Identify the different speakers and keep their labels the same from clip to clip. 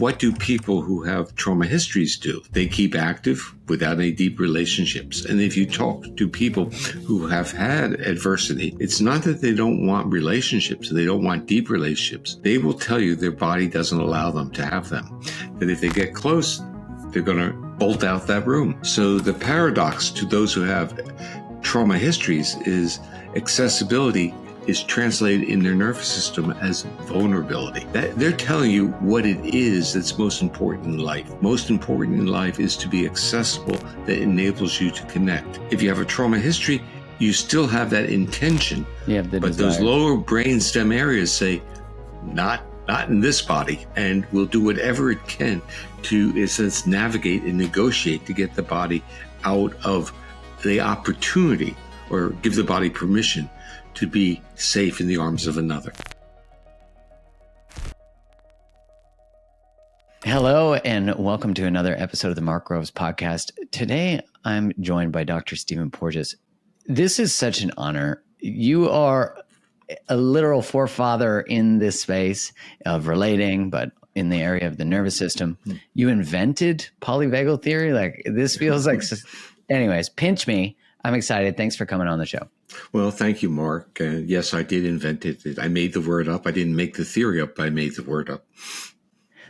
Speaker 1: what do people who have trauma histories do? They keep active without any deep relationships. And if you talk to people who have had adversity, it's not that they don't want relationships, they don't want deep relationships. They will tell you their body doesn't allow them to have them. That if they get close, they're going to bolt out that room. So the paradox to those who have trauma histories is accessibility is translated in their nervous system as vulnerability. They're telling you what it is that's most important in life. Most important in life is to be accessible that enables you to connect. If you have a trauma history, you still have that intention. But desire. Those lower brainstem areas say, not in this body, and will do whatever it can to, in a sense, navigate and negotiate to get the body out of the opportunity or give the body permission to be safe in the arms of another.
Speaker 2: Hello, and welcome to another episode of the Mark Groves podcast. Today, I'm joined by Dr. Stephen Porges. This is such an honor. You are a literal forefather in this space of relating, but in the area of the nervous system. You invented polyvagal theory. Like, this feels like, anyways, pinch me. I'm excited. Thanks for coming on the show.
Speaker 1: Well, thank you, Mark. Yes, I did invent it. I made the word up. I didn't make the theory up, but I made the word up.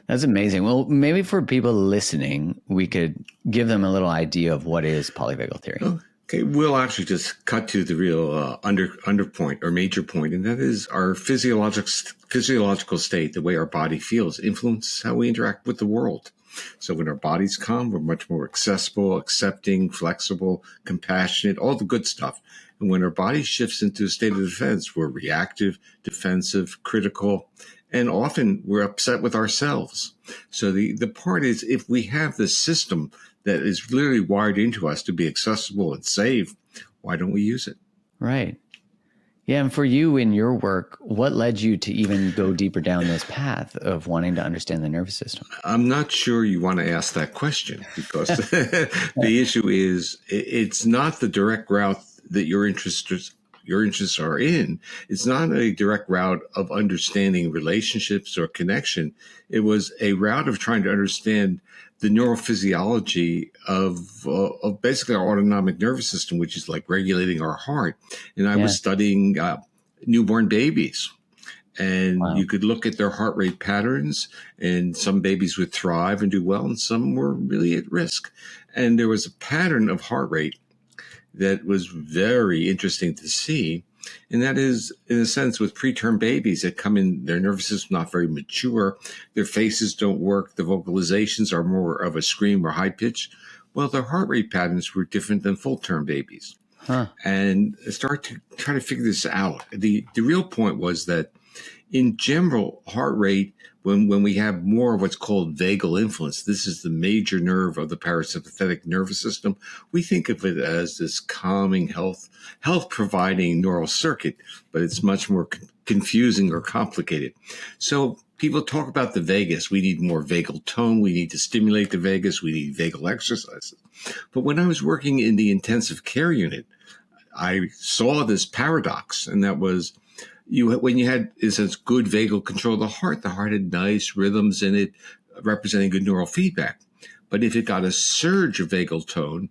Speaker 2: That's amazing. Well, maybe for people listening, we could give them a little idea of what is polyvagal theory.
Speaker 1: Okay, we'll actually just cut to the real under point or major point, and that is our physiological state, the way our body feels, influences how we interact with the world. So when our body's calm, we're much more accessible, accepting, flexible, compassionate, all the good stuff. And when our body shifts into a state of defense, we're reactive, defensive, critical, and often we're upset with ourselves. So the part is, if we have this system that is literally wired into us to be accessible and safe, why don't we use it?
Speaker 2: Right. Yeah. And for you in your work, what led you to even go deeper down this path of wanting to understand the nervous system?
Speaker 1: I'm not sure you want to ask that question, because the issue is, it's not the direct route that your interests are in. It's not a direct route of understanding relationships or connection. It was a route of trying to understand the neurophysiology of basically our autonomic nervous system, which is like regulating our heart. And I was studying newborn babies. And you could look at their heart rate patterns, and some babies would thrive and do well, and some were really at risk. And there was a pattern of heart rate that was very interesting to see. And that is, in a sense, with preterm babies that come in, their nervous system not very mature, their faces don't work, the vocalizations are more of a scream or high pitch. Well, their heart rate patterns were different than full-term babies. And I started to try to figure this out. The real point was that in general, heart rate, when we have more of what's called vagal influence, this is the major nerve of the parasympathetic nervous system. We think of it as this calming, health providing neural circuit, but it's much more confusing or complicated. So people talk about the vagus. We need more vagal tone. We need to stimulate the vagus. We need vagal exercises. But when I was working in the intensive care unit, I saw this paradox, and that was, when you had, in a sense, good vagal control of the heart had nice rhythms in it, representing good neural feedback. But if it got a surge of vagal tone,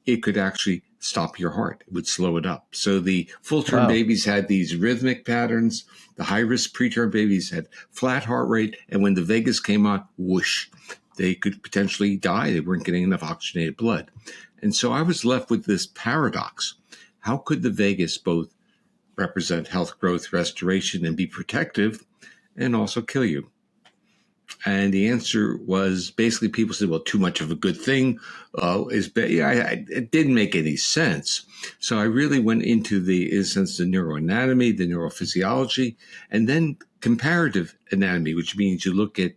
Speaker 1: it could actually stop your heart. It would slow it up. So the full-term babies had these rhythmic patterns. The high-risk preterm babies had flat heart rate. And when the vagus came on, whoosh, they could potentially die. They weren't getting enough oxygenated blood. And so I was left with this paradox. How could the vagus both represent health, growth, restoration, and be protective, and also kill you? And the answer was, basically, people said, well, too much of a good thing it didn't make any sense. So I really went into the neuroanatomy, the neurophysiology, and then comparative anatomy, which means you look at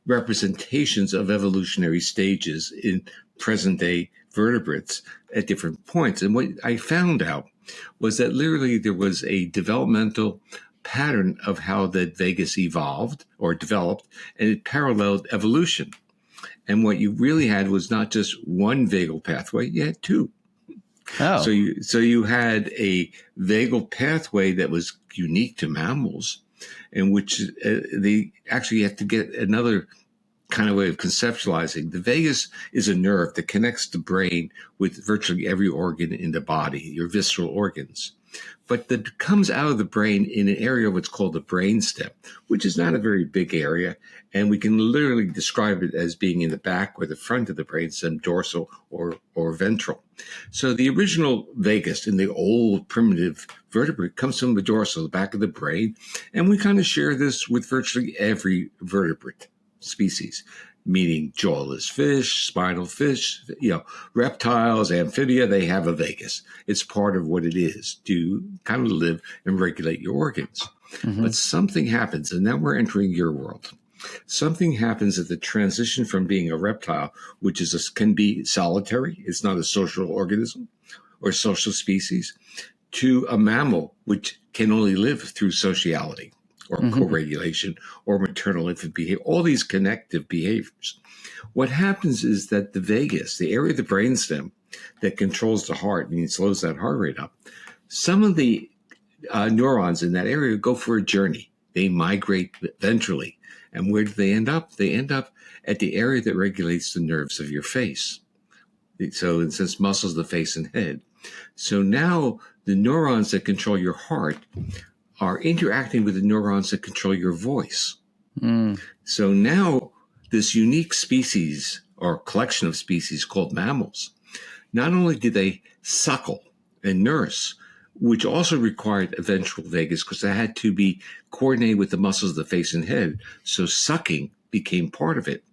Speaker 1: representations of evolutionary stages in present-day vertebrates at different points. And what I found out was that literally there was a developmental pattern of how that vagus evolved or developed, and it paralleled evolution. And what you really had was not just one vagal pathway, you had two.
Speaker 2: Oh.
Speaker 1: So you had a vagal pathway that was unique to mammals, in which they actually had to get another kind of way of conceptualizing, the vagus is a nerve that connects the brain with virtually every organ in the body, your visceral organs. But that comes out of the brain in an area of what's called the brainstem, which is not a very big area. And we can literally describe it as being in the back or the front of the brainstem, dorsal or ventral. So the original vagus in the old primitive vertebrate comes from the dorsal, the back of the brain. And we kind of share this with virtually every vertebrate species, meaning jawless fish, spinal fish, reptiles, amphibia, they have a vagus. It's part of what it is to kind of live and regulate your organs. Mm-hmm. But something happens, and now we're entering your world. Something happens at the transition from being a reptile, which can be solitary, it's not a social organism or social species, to a mammal, which can only live through sociality or co-regulation or maternal infant behavior, all these connective behaviors. What happens is that the vagus, the area of the brainstem that controls the heart and slows that heart rate up, some of the neurons in that area go for a journey. They migrate ventrally. And where do they end up? They end up at the area that regulates the nerves of your face. So it says muscles, the face and head. So now the neurons that control your heart are interacting with the neurons that control your voice. So now this unique species or collection of species called mammals, not only do they suckle and nurse, which also required a ventral vagus because they had to be coordinated with the muscles of the face and head. So sucking became part of it.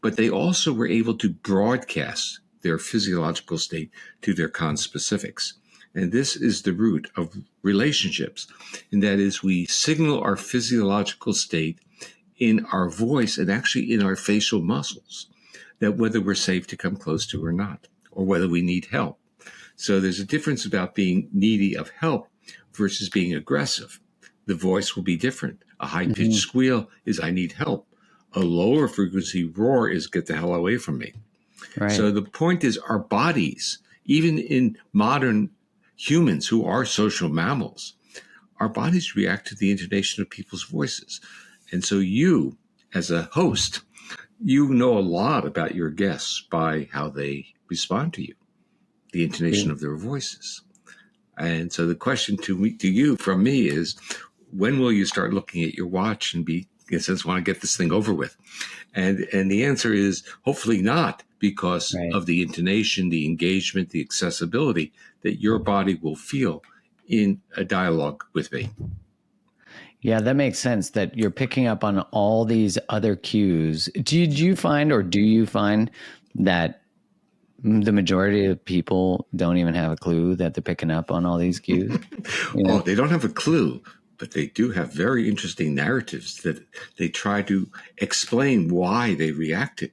Speaker 1: But they also were able to broadcast their physiological state to their conspecifics. And this is the root of relationships. And that is, we signal our physiological state in our voice and actually in our facial muscles, that whether we're safe to come close to or not, or whether we need help. So there's a difference about being needy of help versus being aggressive. The voice will be different. A high-pitched squeal is, I need help. A lower frequency roar is, get the hell away from me. Right. So the point is, our bodies, even in modern humans who are social mammals, our bodies react to the intonation of people's voices. And so you, as a host, you know a lot about your guests by how they respond to you, the intonation of their voices. And so the question to you from me is, when will you start looking at your watch and be, in a sense, want to get this thing over with? And the answer is hopefully not, because of the intonation, the engagement, the accessibility that your body will feel in a dialogue with me.
Speaker 2: Yeah, that makes sense, that you're picking up on all these other cues. Do you find that the majority of people don't even have a clue that they're picking up on all these cues?
Speaker 1: Oh, they don't have a clue, but they do have very interesting narratives that they try to explain why they reacted.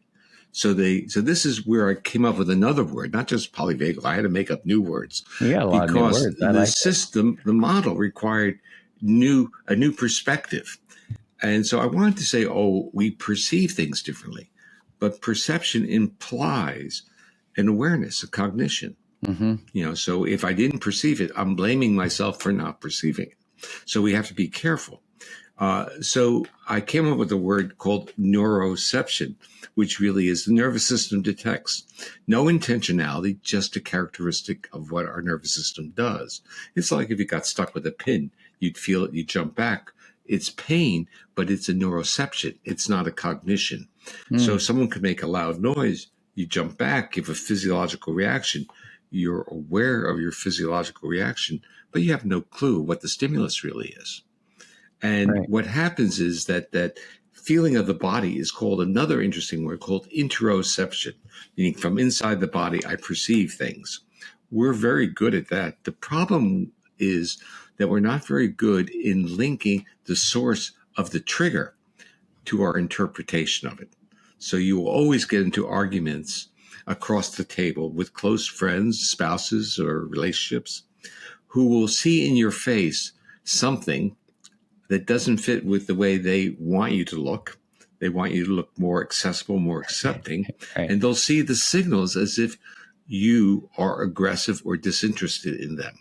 Speaker 1: So this is where I came up with another word, not just polyvagal. I had to make up new words.
Speaker 2: You got a lot of new words.
Speaker 1: The system, the model required a new perspective. And so I wanted to say, we perceive things differently, but perception implies an awareness, a cognition. So if I didn't perceive it, I'm blaming myself for not perceiving it. So we have to be careful. So I came up with a word called neuroception, which really is the nervous system detects. No intentionality, just a characteristic of what our nervous system does. It's like if you got stuck with a pin, you'd feel it, you'd jump back. It's pain, but it's a neuroception. It's not a cognition. So someone could make a loud noise, you jump back, give a physiological reaction. You're aware of your physiological reaction, but you have no clue what the stimulus really is. And what happens is that feeling of the body is called, another interesting word called interoception, meaning from inside the body, I perceive things. We're very good at that. The problem is that we're not very good in linking the source of the trigger to our interpretation of it. So you will always get into arguments across the table with close friends, spouses, or relationships who will see in your face something that doesn't fit with the way they want you to look. They want you to look more accessible, more accepting, and they'll see the signals as if you are aggressive or disinterested in them.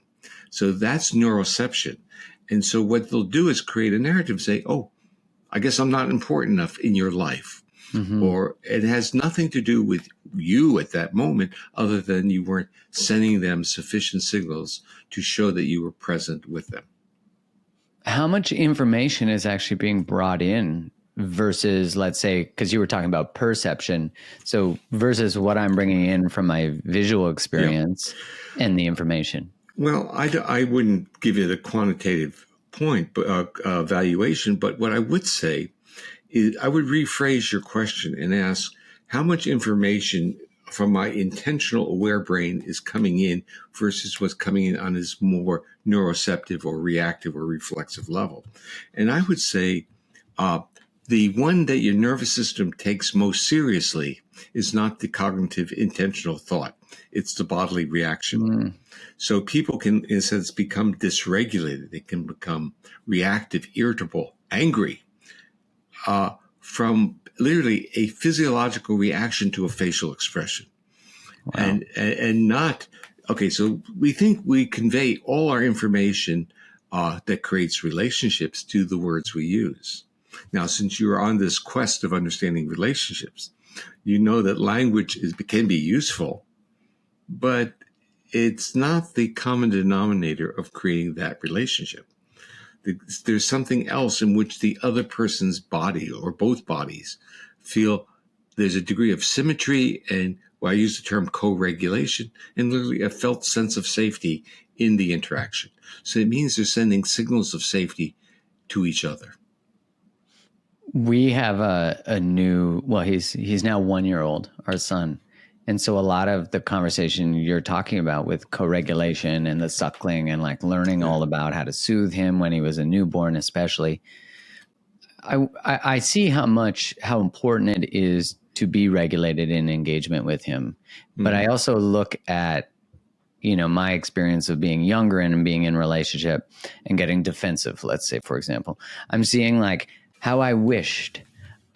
Speaker 1: So that's neuroception. And so what they'll do is create a narrative, say, I guess I'm not important enough in your life. or it has nothing to do with you at that moment other than you weren't sending them sufficient signals to show that you were present with them.
Speaker 2: How much information is actually being brought in versus, let's say, because you were talking about perception, so versus what I'm bringing in from my visual experience and the information?
Speaker 1: Well, I wouldn't give it a quantitative point, but valuation. But what I would say is I would rephrase your question and ask how much information from my intentional aware brain is coming in versus what's coming in on this more neuroceptive or reactive or reflexive level. And I would say the one that your nervous system takes most seriously is not the cognitive intentional thought. It's the bodily reaction. So people can, in a sense, become dysregulated. They can become reactive, irritable, angry from literally a physiological reaction to a facial expression. Wow. And not, okay, so we think we convey all our information that creates relationships to the words we use. Now, since you're on this quest of understanding relationships, you know that language can be useful, but it's not the common denominator of creating that relationship. There's something else in which the other person's body or both bodies feel there's a degree of symmetry and, well, I use the term co-regulation, and literally a felt sense of safety in the interaction. So it means they're sending signals of safety to each other.
Speaker 2: We have a new, well, he's now 1 year old, our son. And so a lot of the conversation you're talking about with co-regulation and the suckling and like learning all about how to soothe him when he was a newborn, especially, I see how important it is to be regulated in engagement with him. But I also look at, my experience of being younger and being in relationship and getting defensive, let's say, for example. I'm seeing like how I wished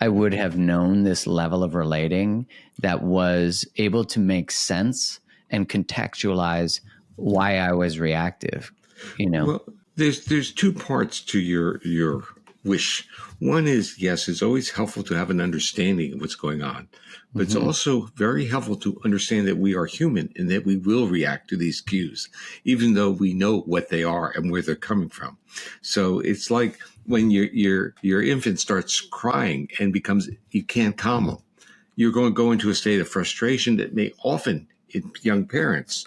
Speaker 2: I would have known this level of relating that was able to make sense and contextualize why I was reactive,
Speaker 1: Well, there's two parts to your wish. One is, yes, it's always helpful to have an understanding of what's going on, but it's also very helpful to understand that we are human and that we will react to these cues, even though we know what they are and where they're coming from. So it's like when your infant starts crying and you can't calm them. You're going to go into a state of frustration that may often, in young parents,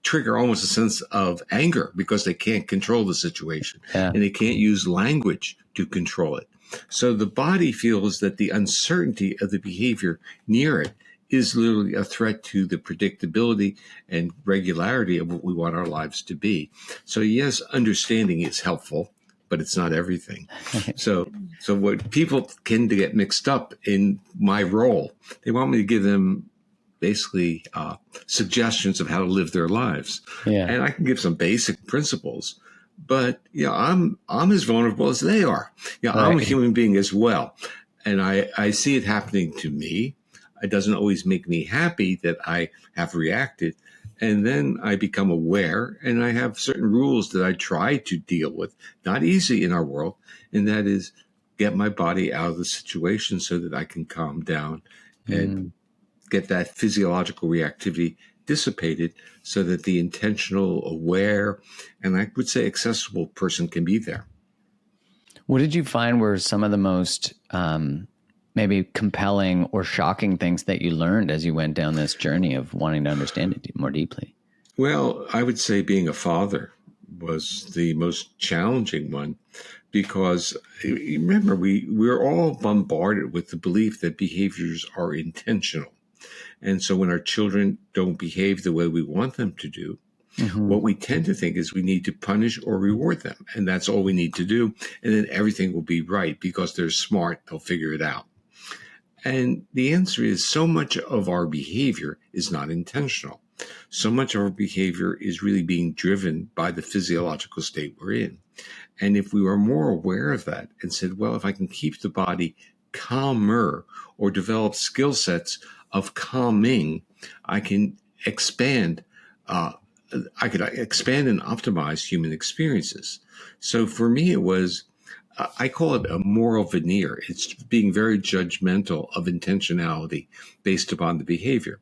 Speaker 1: trigger almost a sense of anger because they can't control the situation and they can't use language to control it. So the body feels that the uncertainty of the behavior near it is literally a threat to the predictability and regularity of what we want our lives to be. So yes, understanding is helpful, but it's not everything. So what people tend to get mixed up in my role, they want me to give them basically suggestions of how to live their lives. And I can give some basic principles, but I'm as vulnerable as they are. I'm a human being as well. And I see it happening to me. It doesn't always make me happy that I have reacted. And then I become aware and I have certain rules that I try to deal with. Not easy in our world. And that is get my body out of the situation so that I can calm down and get that physiological reactivity dissipated so that the intentional, aware, and I would say accessible person can be there.
Speaker 2: What did you find were some of the most maybe compelling or shocking things that you learned as you went down this journey of wanting to understand it more deeply?
Speaker 1: Well, I would say being a father was the most challenging one because remember, we're all bombarded with the belief that behaviors are intentional. And so when our children don't behave the way we want them to do, what we tend to think is we need to punish or reward them. And that's all we need to do. And then everything will be right because they're smart. They'll figure it out. And the answer is so much of our behavior is not intentional. So much of our behavior is really being driven by the physiological state we're in. And if we were more aware of that and said, well, if I can keep the body calmer or develop skill sets of calming, I can expand and optimize human experiences. So for me, it was I call it a moral veneer. It's being very judgmental of intentionality based upon the behavior.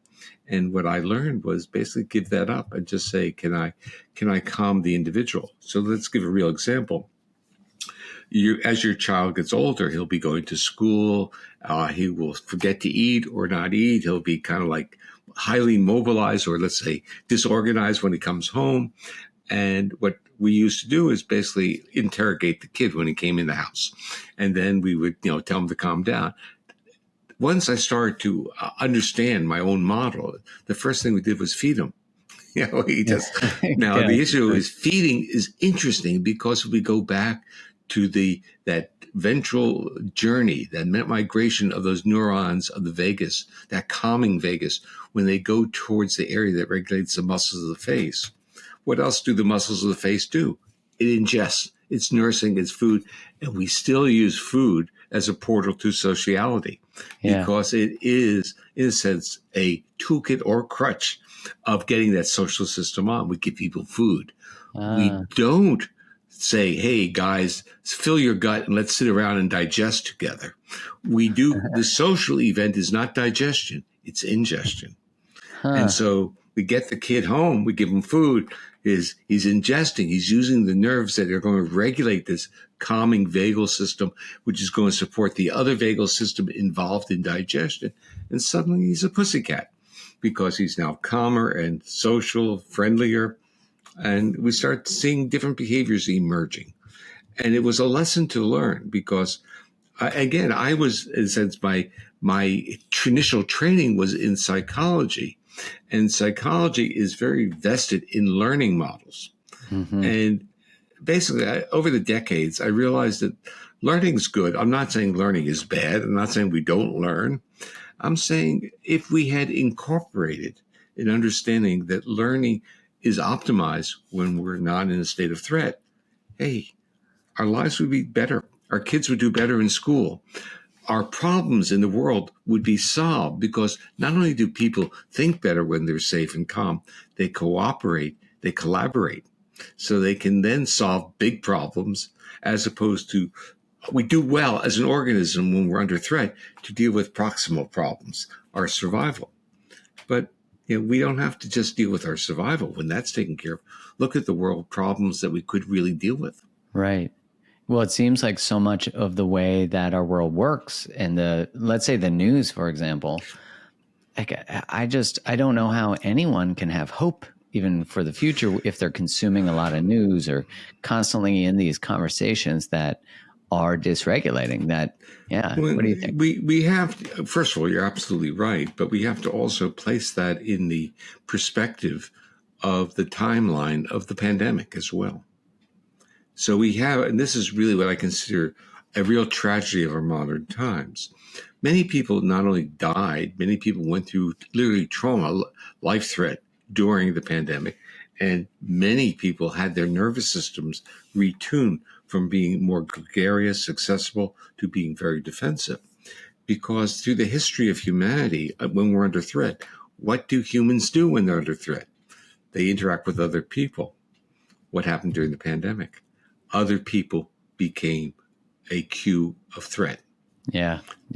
Speaker 1: And what I learned was basically give that up and just say, can I calm the individual? So let's give a real example. As your child gets older, he'll be going to school. He will forget to eat or not eat. He'll be kind of like highly mobilized, or let's say disorganized when he comes home. And what we used to do is basically interrogate the kid when he came in the house. And then we would, tell him to calm down. Once I started to understand my own model, the first thing we did was feed him. He just, now the issue is feeding is interesting because we go back to that ventral journey, that migration of those neurons of the vagus, that calming vagus, when they go towards the area that regulates the muscles of the face. What else do the muscles of the face do? It ingests, it's nursing, it's food, and we still use food as a portal to sociality because it is, in a sense, a toolkit or crutch of getting that social system on. We give people food. We don't say, hey, guys, fill your gut and let's sit around and digest together. We do. The social event is not digestion, it's ingestion. And so we get the kid home, we give him food, he's ingesting, he's using the nerves that are going to regulate this calming vagal system, which is going to support the other vagal system involved in digestion. And suddenly he's a pussycat because he's now calmer and social, friendlier. And we start seeing different behaviors emerging. And it was a lesson to learn because, again, I was, in a sense, my initial training was in psychology. And psychology is very vested in learning models. Mm-hmm. And basically, over the decades, I realized that learning's good. I'm not saying learning is bad. I'm not saying we don't learn. I'm saying if we had incorporated an understanding that learning is optimized when we're not in a state of threat, hey, our lives would be better. Our kids would do better in school. Our problems in the world would be solved because not only do people think better when they're safe and calm, they cooperate, they collaborate, so they can then solve big problems as opposed to we do well as an organism when we're under threat to deal with proximal problems, our survival. But we don't have to just deal with our survival when that's taken care of. Look at the world problems that we could really deal with.
Speaker 2: Right. Well, it seems like so much of the way that our world works and let's say the news, for example, I don't know how anyone can have hope even for the future if they're consuming a lot of news or constantly in these conversations that are dysregulating that. Yeah. What do you think?
Speaker 1: We have, first of all, you're absolutely right, but we have to also place that in the perspective of the timeline of the pandemic as well. So we have, and this is really what I consider a real tragedy of our modern times. Many people not only died, many people went through literally trauma, life threat during the pandemic, and many people had their nervous systems retuned from being more gregarious, accessible, to being very defensive. Because through the history of humanity, when we're under threat, what do humans do when they're under threat? They interact with other people. What happened during the pandemic? Other people became a cue of threat.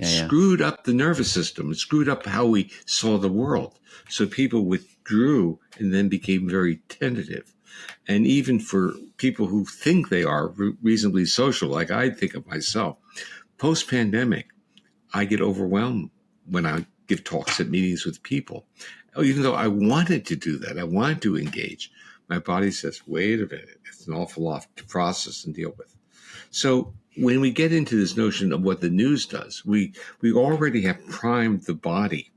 Speaker 1: Screwed up the nervous system. It screwed up how we saw the world. So people withdrew and then became very tentative. And even for people who think they are reasonably social, like I think of myself, post-pandemic, I get overwhelmed when I give talks at meetings with people. Even though I wanted to do that, I wanted to engage, my body says, wait a minute, it's an awful lot to process and deal with. So when we get into this notion of what the news does, we already have primed the body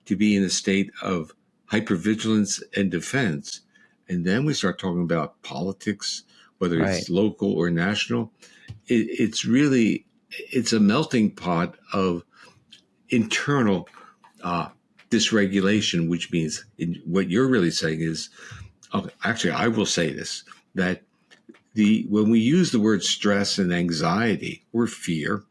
Speaker 1: to be in a state of hypervigilance and defense. And then we start talking about politics, whether it's local or national. It's a melting pot of internal dysregulation, which means what you're really saying is, actually, I will say this, that when we use the word stress and anxiety or fear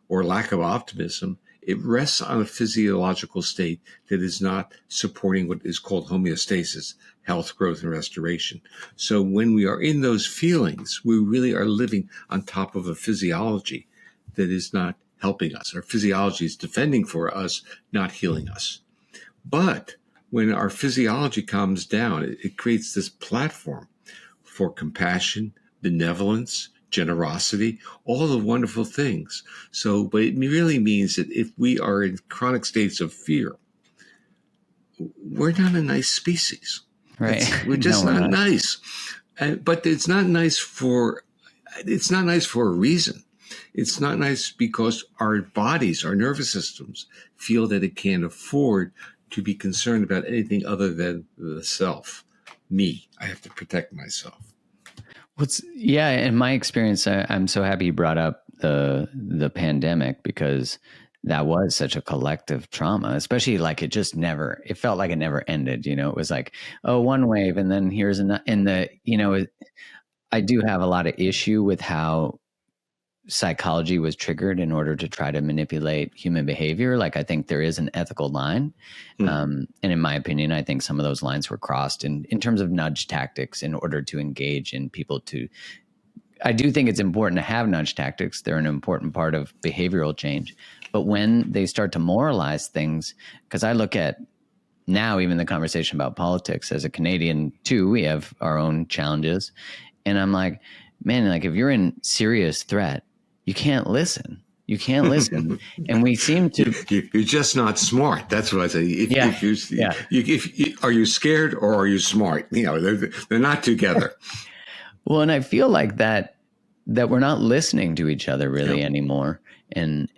Speaker 1: or lack of optimism, it rests on a physiological state that is not supporting what is called homeostasis, health, growth, and restoration. So when we are in those feelings, we really are living on top of a physiology that is not helping us. Our physiology is defending for us, not healing us. But when our physiology calms down, it creates this platform for compassion, benevolence, generosity, all the wonderful things. So, but it really means that if we are in chronic states of fear, we're not a nice species.
Speaker 2: Right.
Speaker 1: We're just
Speaker 2: No, we're
Speaker 1: not
Speaker 2: not.
Speaker 1: nice. But it's not nice for a reason. It's not nice because our bodies, our nervous systems, feel that it can't afford to be concerned about anything other than the self. Me. I have to protect myself.
Speaker 2: In my experience, I'm so happy you brought up the pandemic, because that was such a collective trauma, especially like it felt like it never ended. It was like, oh, one wave, and then here's another. I do have a lot of issue with how psychology was triggered in order to try to manipulate human behavior. Like, I think there is an ethical line. And in my opinion, I think some of those lines were crossed in terms of nudge tactics in order to engage in people I do think it's important to have nudge tactics. They're an important part of behavioral change. But when they start to moralize things, because I look at now even the conversation about politics as a Canadian too, we have our own challenges. And I'm like, man, like if you're in serious threat, you can't listen. You can't listen. And we seem to...
Speaker 1: You're just not smart. That's what I say. Are you scared or are you smart? They're not together.
Speaker 2: Well, and I feel like that we're not listening to each other really anymore. And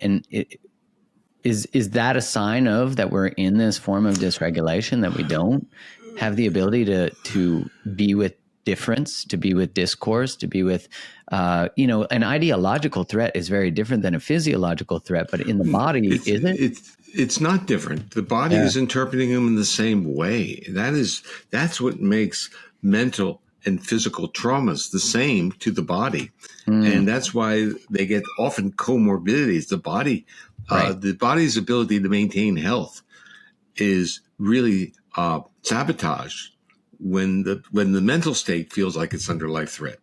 Speaker 2: is that a sign of that we're in this form of dysregulation, that we don't have the ability to be with difference, to be with discourse, to be with, an ideological threat is very different than a physiological threat, but in the body, is it?
Speaker 1: It's not different. The body is interpreting them in the same way. That's what makes mental and physical traumas the same to the body. And that's why they get often comorbidities. The body's ability to maintain health is really sabotaged when the mental state feels like it's under life threat.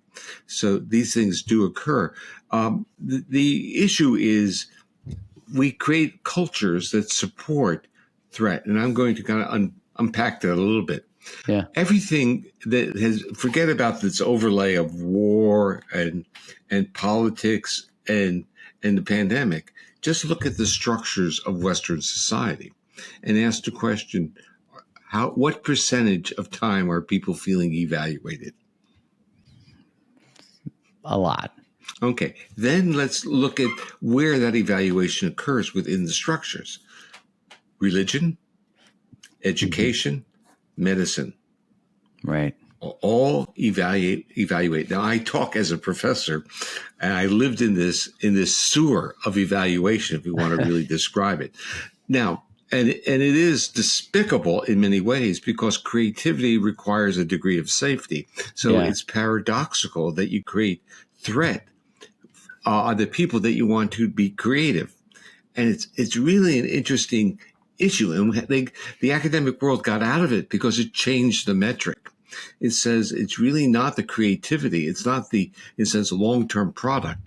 Speaker 1: So these things do occur. The issue is we create cultures that support threat, and I'm going to kind of unpack that a little bit.
Speaker 2: Yeah.
Speaker 1: Everything that forget about this overlay of war and politics and the pandemic. Just look at the structures of Western society and ask the question, what percentage of time are people feeling evaluated?
Speaker 2: A lot.
Speaker 1: Okay. Then let's look at where that evaluation occurs within the structures. Religion, education, medicine.
Speaker 2: Right.
Speaker 1: All evaluate. Now, I talk as a professor, and I lived in this sewer of evaluation, if we want to really describe it. Now, and it is despicable in many ways because creativity requires a degree of safety. So it's paradoxical that you create threat on the people that you want to be creative, and it's really an interesting issue. And the academic world got out of it because it changed the metric. It says it's really not the creativity. It's not the, in a sense, long-term product.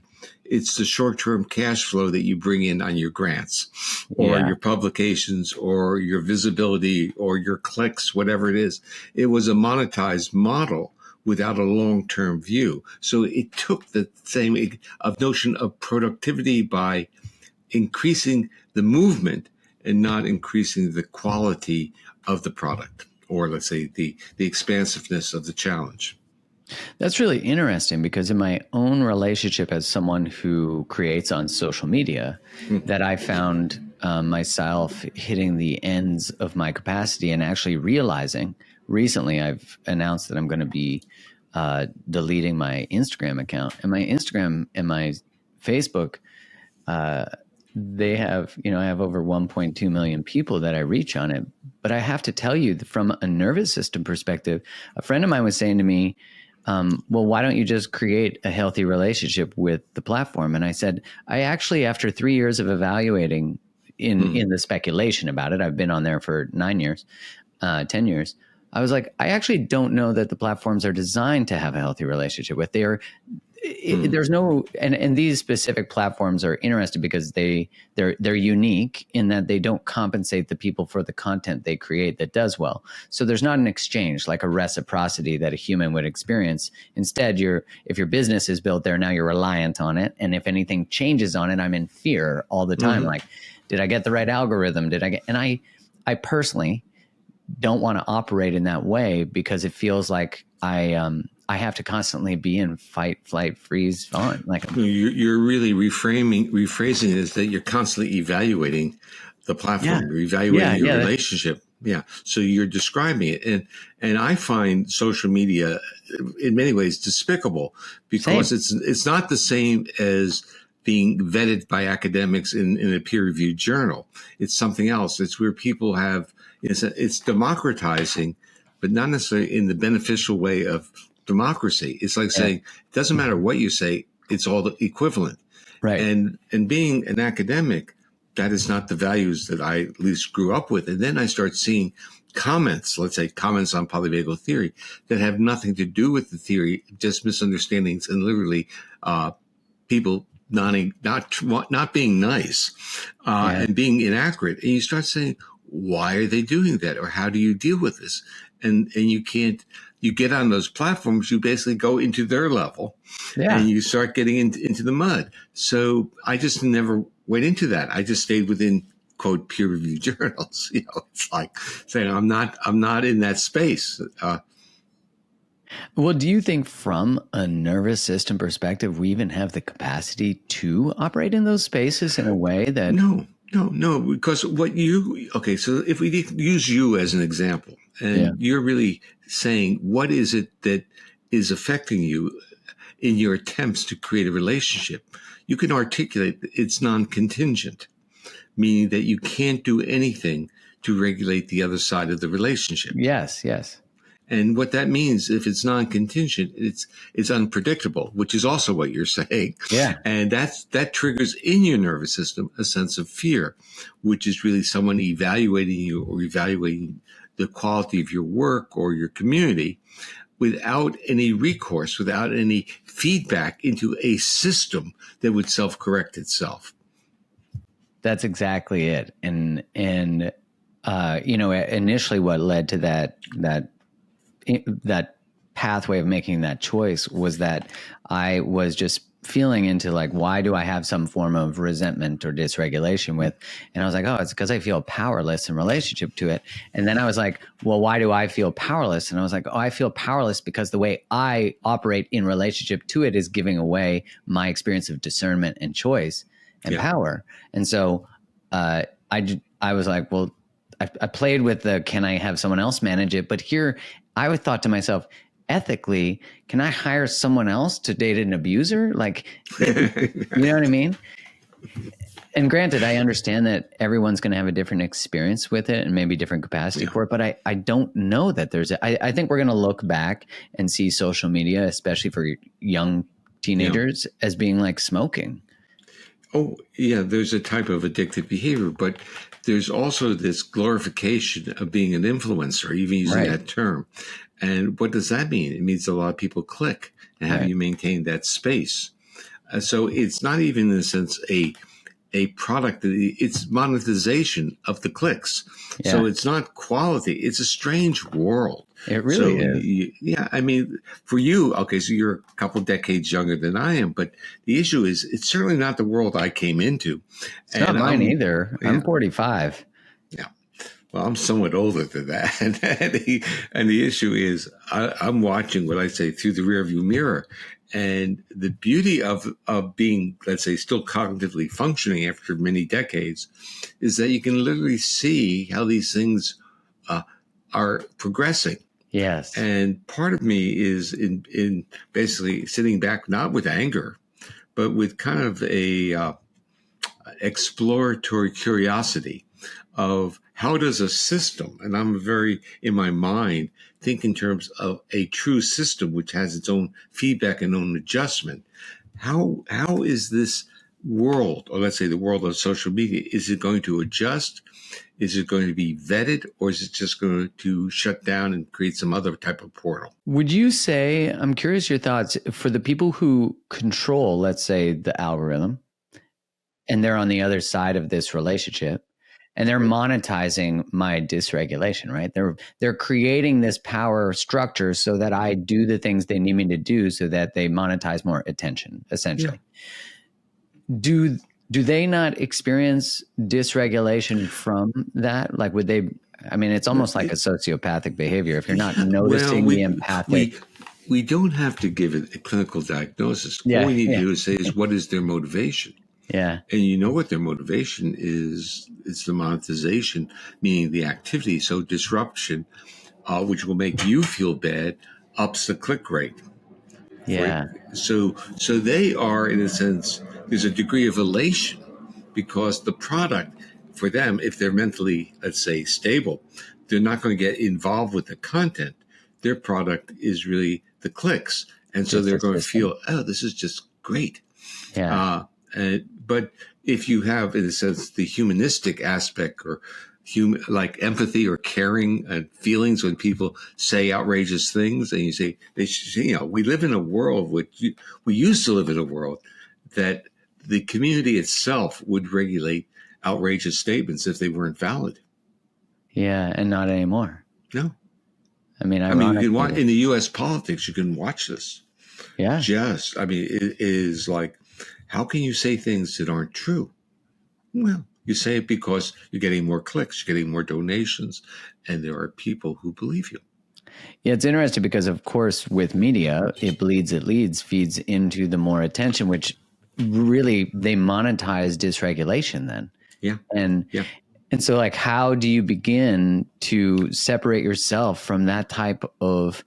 Speaker 1: It's the short-term cash flow that you bring in on your grants or your publications or your visibility or your clicks, whatever it is. It was a monetized model without a long-term view. So it took the same notion of productivity by increasing the movement and not increasing the quality of the product, or let's say the expansiveness of the challenge.
Speaker 2: That's really interesting because in my own relationship as someone who creates on social media, that I found myself hitting the ends of my capacity and actually realizing recently I've announced that I'm going to be deleting my Instagram account, and my Instagram and my Facebook, they have, I have over 1.2 million people that I reach on it. But I have to tell you, from a nervous system perspective, a friend of mine was saying to me, well, why don't you just create a healthy relationship with the platform? And I said, I actually, after 3 years of evaluating in the speculation about it. I've been on there for 9 years, 10 years. I was like, I actually don't know that the platforms are designed to have a healthy relationship with. There's no, and these specific platforms are interesting because they're unique in that they don't compensate the people for the content they create that does well. So there's not an exchange, like a reciprocity that a human would experience. Instead, if your business is built there, now you're reliant on it. And if anything changes on it, I'm in fear all the time. Like, did I get the right algorithm? And I personally don't want to operate in that way because it feels like I have to constantly be in fight, flight, freeze, fawn. Like
Speaker 1: you're really rephrasing it is that you're constantly evaluating the platform, you're evaluating your relationship. Yeah. So you're describing it. And I find social media in many ways despicable because it's not the same as being vetted by academics in a peer-reviewed journal. It's something else. It's where people it's democratizing, but not necessarily in the beneficial way of democracy. It's like saying, it doesn't matter what you say, it's all the equivalent.
Speaker 2: Right.
Speaker 1: And being an academic, that is not the values that I at least grew up with. And then I start seeing comments, let's say comments on polyvagal theory that have nothing to do with the theory, just misunderstandings and literally people not being nice and being inaccurate. And you start saying, why are they doing that? Or how do you deal with this? And you get on those platforms, you basically go into their level and you start getting into the mud. So I just never went into that. I just stayed within quote peer-reviewed journals. It's like saying I'm not in that space.
Speaker 2: Well, do you think from a nervous system perspective, we even have the capacity to operate in those spaces in a way that...
Speaker 1: No, because so if we use you as an example, and you're really saying, what is it that is affecting you in your attempts to create a relationship? You can articulate it's non-contingent, meaning that you can't do anything to regulate the other side of the relationship.
Speaker 2: Yes.
Speaker 1: And what that means, if it's non-contingent, it's unpredictable, which is also what you're saying.
Speaker 2: Yeah.
Speaker 1: And that triggers in your nervous system a sense of fear, which is really someone evaluating you or evaluating the quality of your work or your community without any recourse, without any feedback into a system that would self-correct itself.
Speaker 2: That's exactly it. And initially what led to that pathway of making that choice was that I was just feeling into like, why do I have some form of resentment or dysregulation with? And I was like, oh, it's because I feel powerless in relationship to it. And then I was like, well, why do I feel powerless? And I was like, oh, I feel powerless because the way I operate in relationship to it is giving away my experience of discernment and choice and power. And so I was like, well, I played with can I have someone else manage it? But here I thought to myself, ethically, can I hire someone else to date an abuser? Like, you know what I mean? And granted, I understand that everyone's going to have a different experience with it and maybe different capacity for it. But I don't know that I think we're going to look back and see social media, especially for young teenagers, as being like smoking.
Speaker 1: Oh, yeah, there's a type of addictive behavior, but there's also this glorification of being an influencer, even using that term. And what does that mean? It means a lot of people click. And how do you maintain that space? So it's not even in a sense a product, it's monetization of the clicks. Yeah. So it's not quality. It's a strange world.
Speaker 2: It really is.
Speaker 1: I mean, for you, okay, so you're a couple decades younger than I am, but the issue is it's certainly not the world I came into.
Speaker 2: It's not mine either. Yeah. I'm 45.
Speaker 1: Yeah. Well, I'm somewhat older than that. and the issue is I'm watching what I say through the rearview mirror. And the beauty of being, let's say, still cognitively functioning after many decades is that you can literally see how these things are progressing.
Speaker 2: Yes.
Speaker 1: And part of me is in basically sitting back, not with anger, but with kind of a exploratory curiosity of how does a system, and I'm very, in my mind, think in terms of a true system which has its own feedback and own adjustment. How is this world, or let's say the world of social media, is it going to adjust? Is it going to be vetted, or is it just going to shut down and create some other type of portal?
Speaker 2: Would you say, I'm curious your thoughts, for the people who control, let's say, the algorithm, and they're on the other side of this relationship, and they're monetizing my dysregulation, right? They're creating this power structure so that I do the things they need me to do so that they monetize more attention, essentially. Yeah. Do they not experience dysregulation from that? Like, would they, I mean, it's almost like a sociopathic behavior if you're not noticing the empathic.
Speaker 1: We don't have to give it a clinical diagnosis. All we need to do is say is, what is their motivation?
Speaker 2: Yeah.
Speaker 1: And you know what their motivation is? It's the monetization, meaning the activity. So disruption, which will make you feel bad, ups the click rate.
Speaker 2: Yeah.
Speaker 1: So they are, in a sense, there's a degree of elation because the product for them, if they're mentally, let's say, stable, they're not going to get involved with the content. Their product is really the clicks. And so they're going to feel, oh, this is just great.
Speaker 2: Yeah.
Speaker 1: But if you have, in a sense, the humanistic aspect or like empathy or caring and feelings when people say outrageous things, and you say, we live in a world, we used to live in a world that the community itself would regulate outrageous statements if they weren't valid.
Speaker 2: Yeah, and not anymore.
Speaker 1: No.
Speaker 2: I mean,
Speaker 1: you can watch in the U.S. politics. You can watch this.
Speaker 2: Yeah.
Speaker 1: It is like, how can you say things that aren't true? Well, you say it because you're getting more clicks, you're getting more donations, and there are people who believe you.
Speaker 2: Yeah, it's interesting because, of course, with media, it bleeds, it leads, feeds into the more attention, which really they monetize dysregulation then.
Speaker 1: Yeah.
Speaker 2: And so, like, how do you begin to separate yourself from that type of,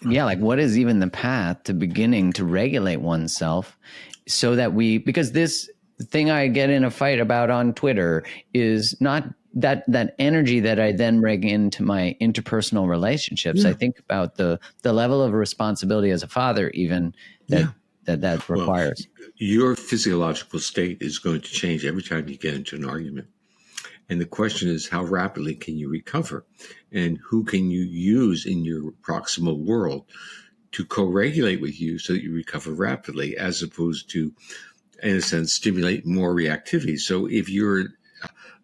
Speaker 2: like, what is even the path to beginning to regulate oneself so that because this thing I get in a fight about on Twitter is not that energy that I then bring into my interpersonal relationships. I think about the level of responsibility as a father, even that requires.
Speaker 1: Well, your physiological state is going to change every time you get into an argument. And the question is, how rapidly can you recover? And who can you use in your proximal world to co-regulate with you so that you recover rapidly, as opposed to, in a sense, stimulate more reactivity. So if you're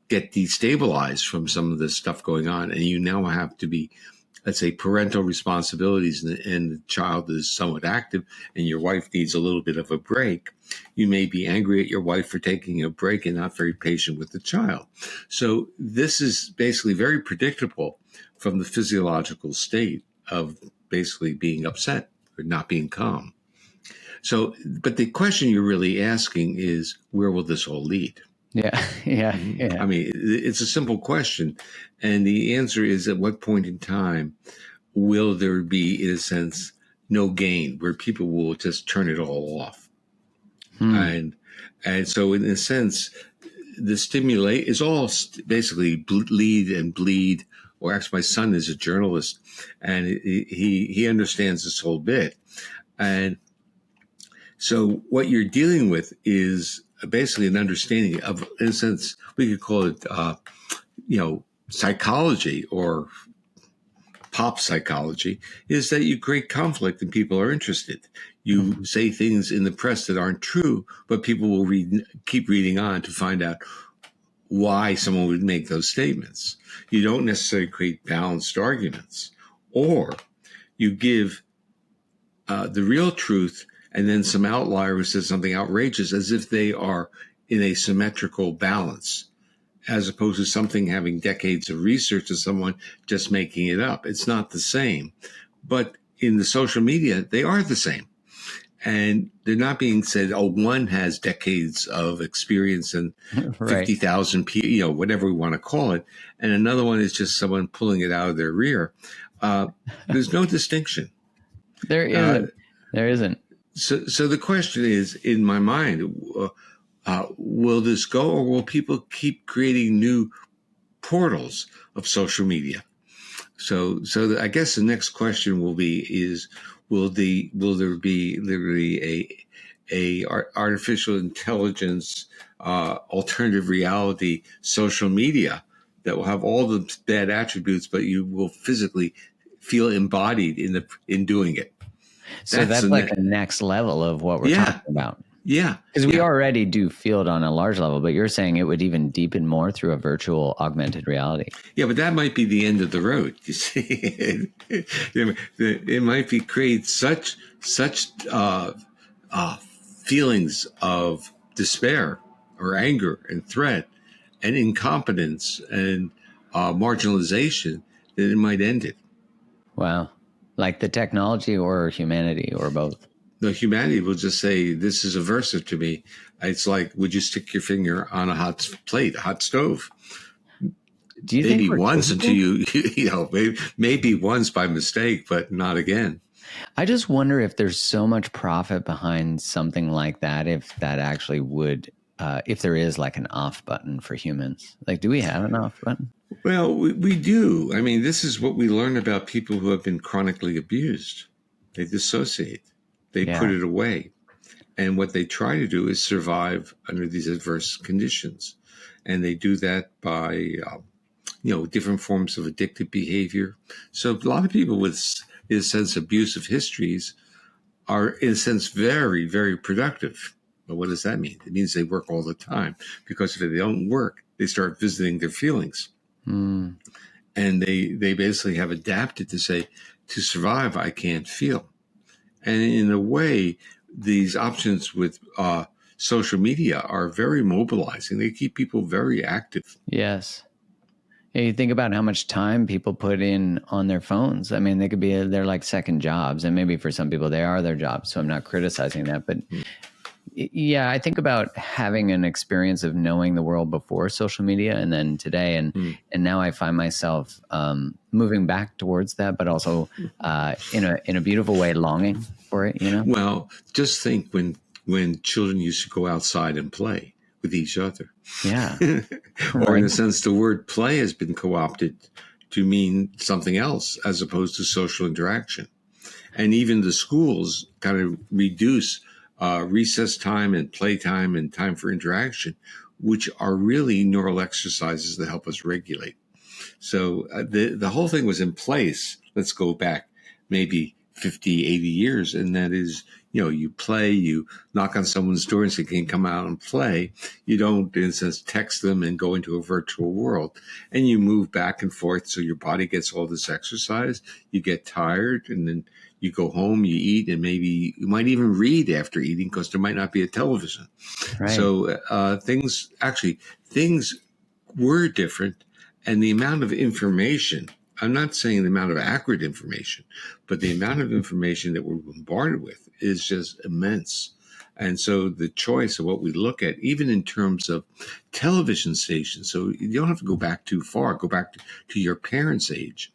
Speaker 1: get destabilized from some of this stuff going on, and you now have to be, let's say, parental responsibilities, and the child is somewhat active, and your wife needs a little bit of a break, you may be angry at your wife for taking a break and not very patient with the child. So this is basically very predictable from the physiological state of basically being upset or not being calm. So, but the question you're really asking is, where will this all lead?
Speaker 2: Yeah.
Speaker 1: I mean, it's a simple question. And the answer is, at what point in time will there be, in a sense, no gain, where people will just turn it all off? And so, in a sense, the stimulate is all basically lead and bleed. Or actually, my son is a journalist, and he understands this whole bit. And so what you're dealing with is basically an understanding of, in a sense, we could call it, psychology or pop psychology, is that you create conflict and people are interested. You say things in the press that aren't true, but people will keep reading on to find out why someone would make those statements. You don't necessarily create balanced arguments, or you give the real truth and then some outlier who says something outrageous, as if they are in a symmetrical balance, as opposed to something having decades of research and someone just making it up. It's not the same. But in the social media, they are the same. And they're not being said, oh, one has decades of experience and 50,000 people, whatever we want to call it, and another one is just someone pulling it out of their rear. There's no distinction.
Speaker 2: There isn't. There isn't.
Speaker 1: So the question is, in my mind, will this go, or will people keep creating new portals of social media? So I guess the next question will be: will there be literally artificial intelligence, alternative reality, social media that will have all the bad attributes, but you will physically feel embodied in doing it.
Speaker 2: So that's like the next level of what we're talking about.
Speaker 1: Yeah.
Speaker 2: Because we already do feel it on a large level, but you're saying it would even deepen more through a virtual augmented reality.
Speaker 1: Yeah, but that might be the end of the road. You see, it might be create such feelings of despair or anger and threat and incompetence and marginalization that it might end it.
Speaker 2: Wow. Like the technology or humanity or both?
Speaker 1: The humanity will just say, this is aversive to me. It's like, would you stick your finger on a hot plate, a hot stove?
Speaker 2: Do you
Speaker 1: maybe
Speaker 2: think
Speaker 1: once until maybe once by mistake, but not again.
Speaker 2: I just wonder if there's so much profit behind something like that, if that actually would, if there is like an off button for humans. Like, do we have an off button?
Speaker 1: Well, we do. I mean, this is what we learn about people who have been chronically abused. They dissociate. They put it away. And what they try to do is survive under these adverse conditions. And they do that by, different forms of addictive behavior. So a lot of people with, in a sense, abusive histories are, in a sense, very, very productive. But what does that mean? It means they work all the time. Because if they don't work, they start visiting their feelings. And they basically have adapted to say, to survive, I can't feel. And in a way, these options with social media are very mobilizing. They keep people very active.
Speaker 2: Yes. Yeah, you think about how much time people put in on their phones. I mean, they could be, they're like second jobs. And maybe for some people, they are their jobs. So I'm not criticizing that. But yeah, I think about having an experience of knowing the world before social media and then today. And now I find myself moving back towards that, but also in a beautiful way, longing for it,
Speaker 1: Well, just think when children used to go outside and play with each other.
Speaker 2: Yeah.
Speaker 1: Or in a sense, the word play has been co-opted to mean something else as opposed to social interaction. And even the schools kind of reduce recess time and playtime and time for interaction, which are really neural exercises that help us regulate. So the whole thing was in place. Let's go back maybe 50, 80 years. And that is, you play, you knock on someone's door and say, can you come out and play? You don't, in a sense, text them and go into a virtual world. And you move back and forth so your body gets all this exercise. You get tired and then you go home, you eat, and maybe you might even read after eating because there might not be a television. Right. So things were different. And the amount of information, I'm not saying the amount of accurate information, but the amount of information that we're bombarded with is just immense. And so the choice of what we look at, even in terms of television stations, so you don't have to go back too far, go back to your parents' age.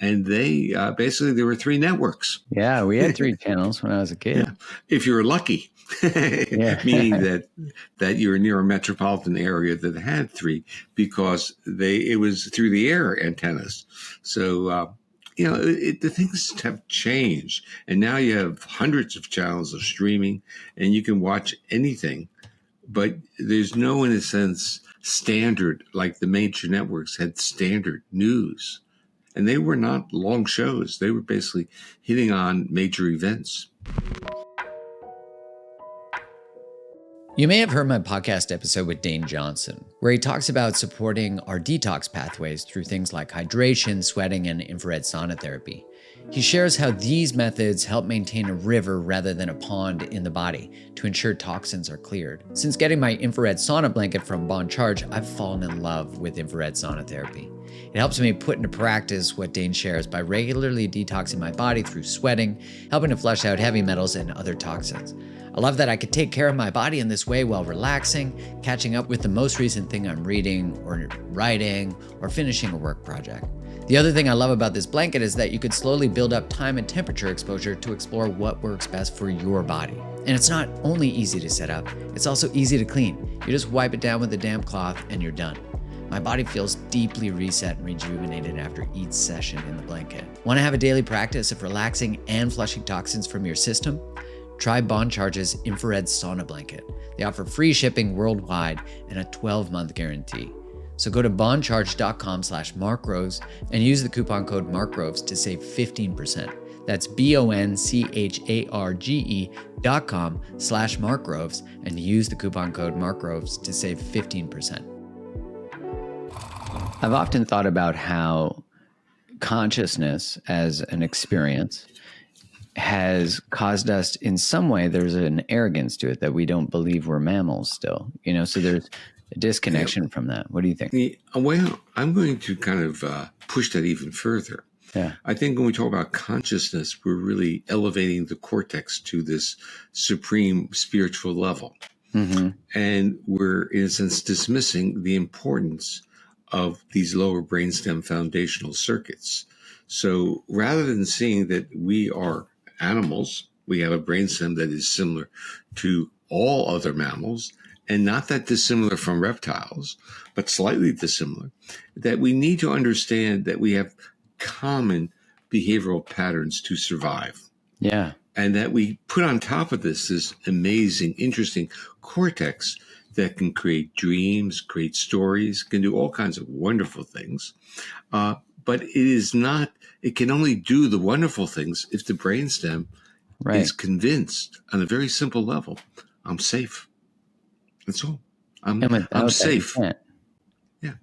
Speaker 1: And they basically, there were 3 networks.
Speaker 2: Yeah, we had 3 channels when I was a kid.
Speaker 1: Yeah. If you were lucky, meaning that you're near a metropolitan area that had 3, because it was through the air antennas. So, the things have changed. And now you have hundreds of channels of streaming, and you can watch anything. But there's no, in a sense, standard, like the major networks had standard news. And they were not long shows. They were basically hitting on major events.
Speaker 2: You may have heard my podcast episode with Dane Johnson, where he talks about supporting our detox pathways through things like hydration, sweating, and infrared sauna therapy. He shares how these methods help maintain a river rather than a pond in the body to ensure toxins are cleared. Since getting my infrared sauna blanket from Bon Charge, I've fallen in love with infrared sauna therapy. It helps me put into practice what Dane shares by regularly detoxing my body through sweating, helping to flush out heavy metals and other toxins. I love that I could take care of my body in this way while relaxing, catching up with the most recent thing I'm reading or writing or finishing a work project. The other thing I love about this blanket is that you could slowly build up time and temperature exposure to explore what works best for your body. And it's not only easy to set up, it's also easy to clean. You just wipe it down with a damp cloth and you're done. My body feels deeply reset and rejuvenated after each session in the blanket. Want to have a daily practice of relaxing and flushing toxins from your system? Try Bond Charge's infrared sauna blanket. They offer free shipping worldwide and a 12-month guarantee. So go to bondcharge.com/markrose and use the coupon code MarkRoves to save 15%. That's BONCHARGE.com/MarkRoves and use the coupon code MarkRoves to save 15%. I've often thought about how consciousness as an experience has caused us, in some way, there's an arrogance to it that we don't believe we're mammals still, so there's a disconnection from that. What do you think?
Speaker 1: Well, I'm going to kind of push that even further.
Speaker 2: Yeah.
Speaker 1: I think when we talk about consciousness, we're really elevating the cortex to this supreme spiritual level. Mm-hmm. And we're, in a sense, dismissing the importance of these lower brainstem foundational circuits. So rather than seeing that we are animals, we have a brainstem that is similar to all other mammals, and not that dissimilar from reptiles, but slightly dissimilar, that we need to understand that we have common behavioral patterns to survive.
Speaker 2: Yeah.
Speaker 1: And that we put on top of this amazing, interesting cortex that can create dreams, create stories, can do all kinds of wonderful things. But it can only do the wonderful things if the brainstem is convinced on a very simple level, I'm safe. That's all. I'm safe. Yeah.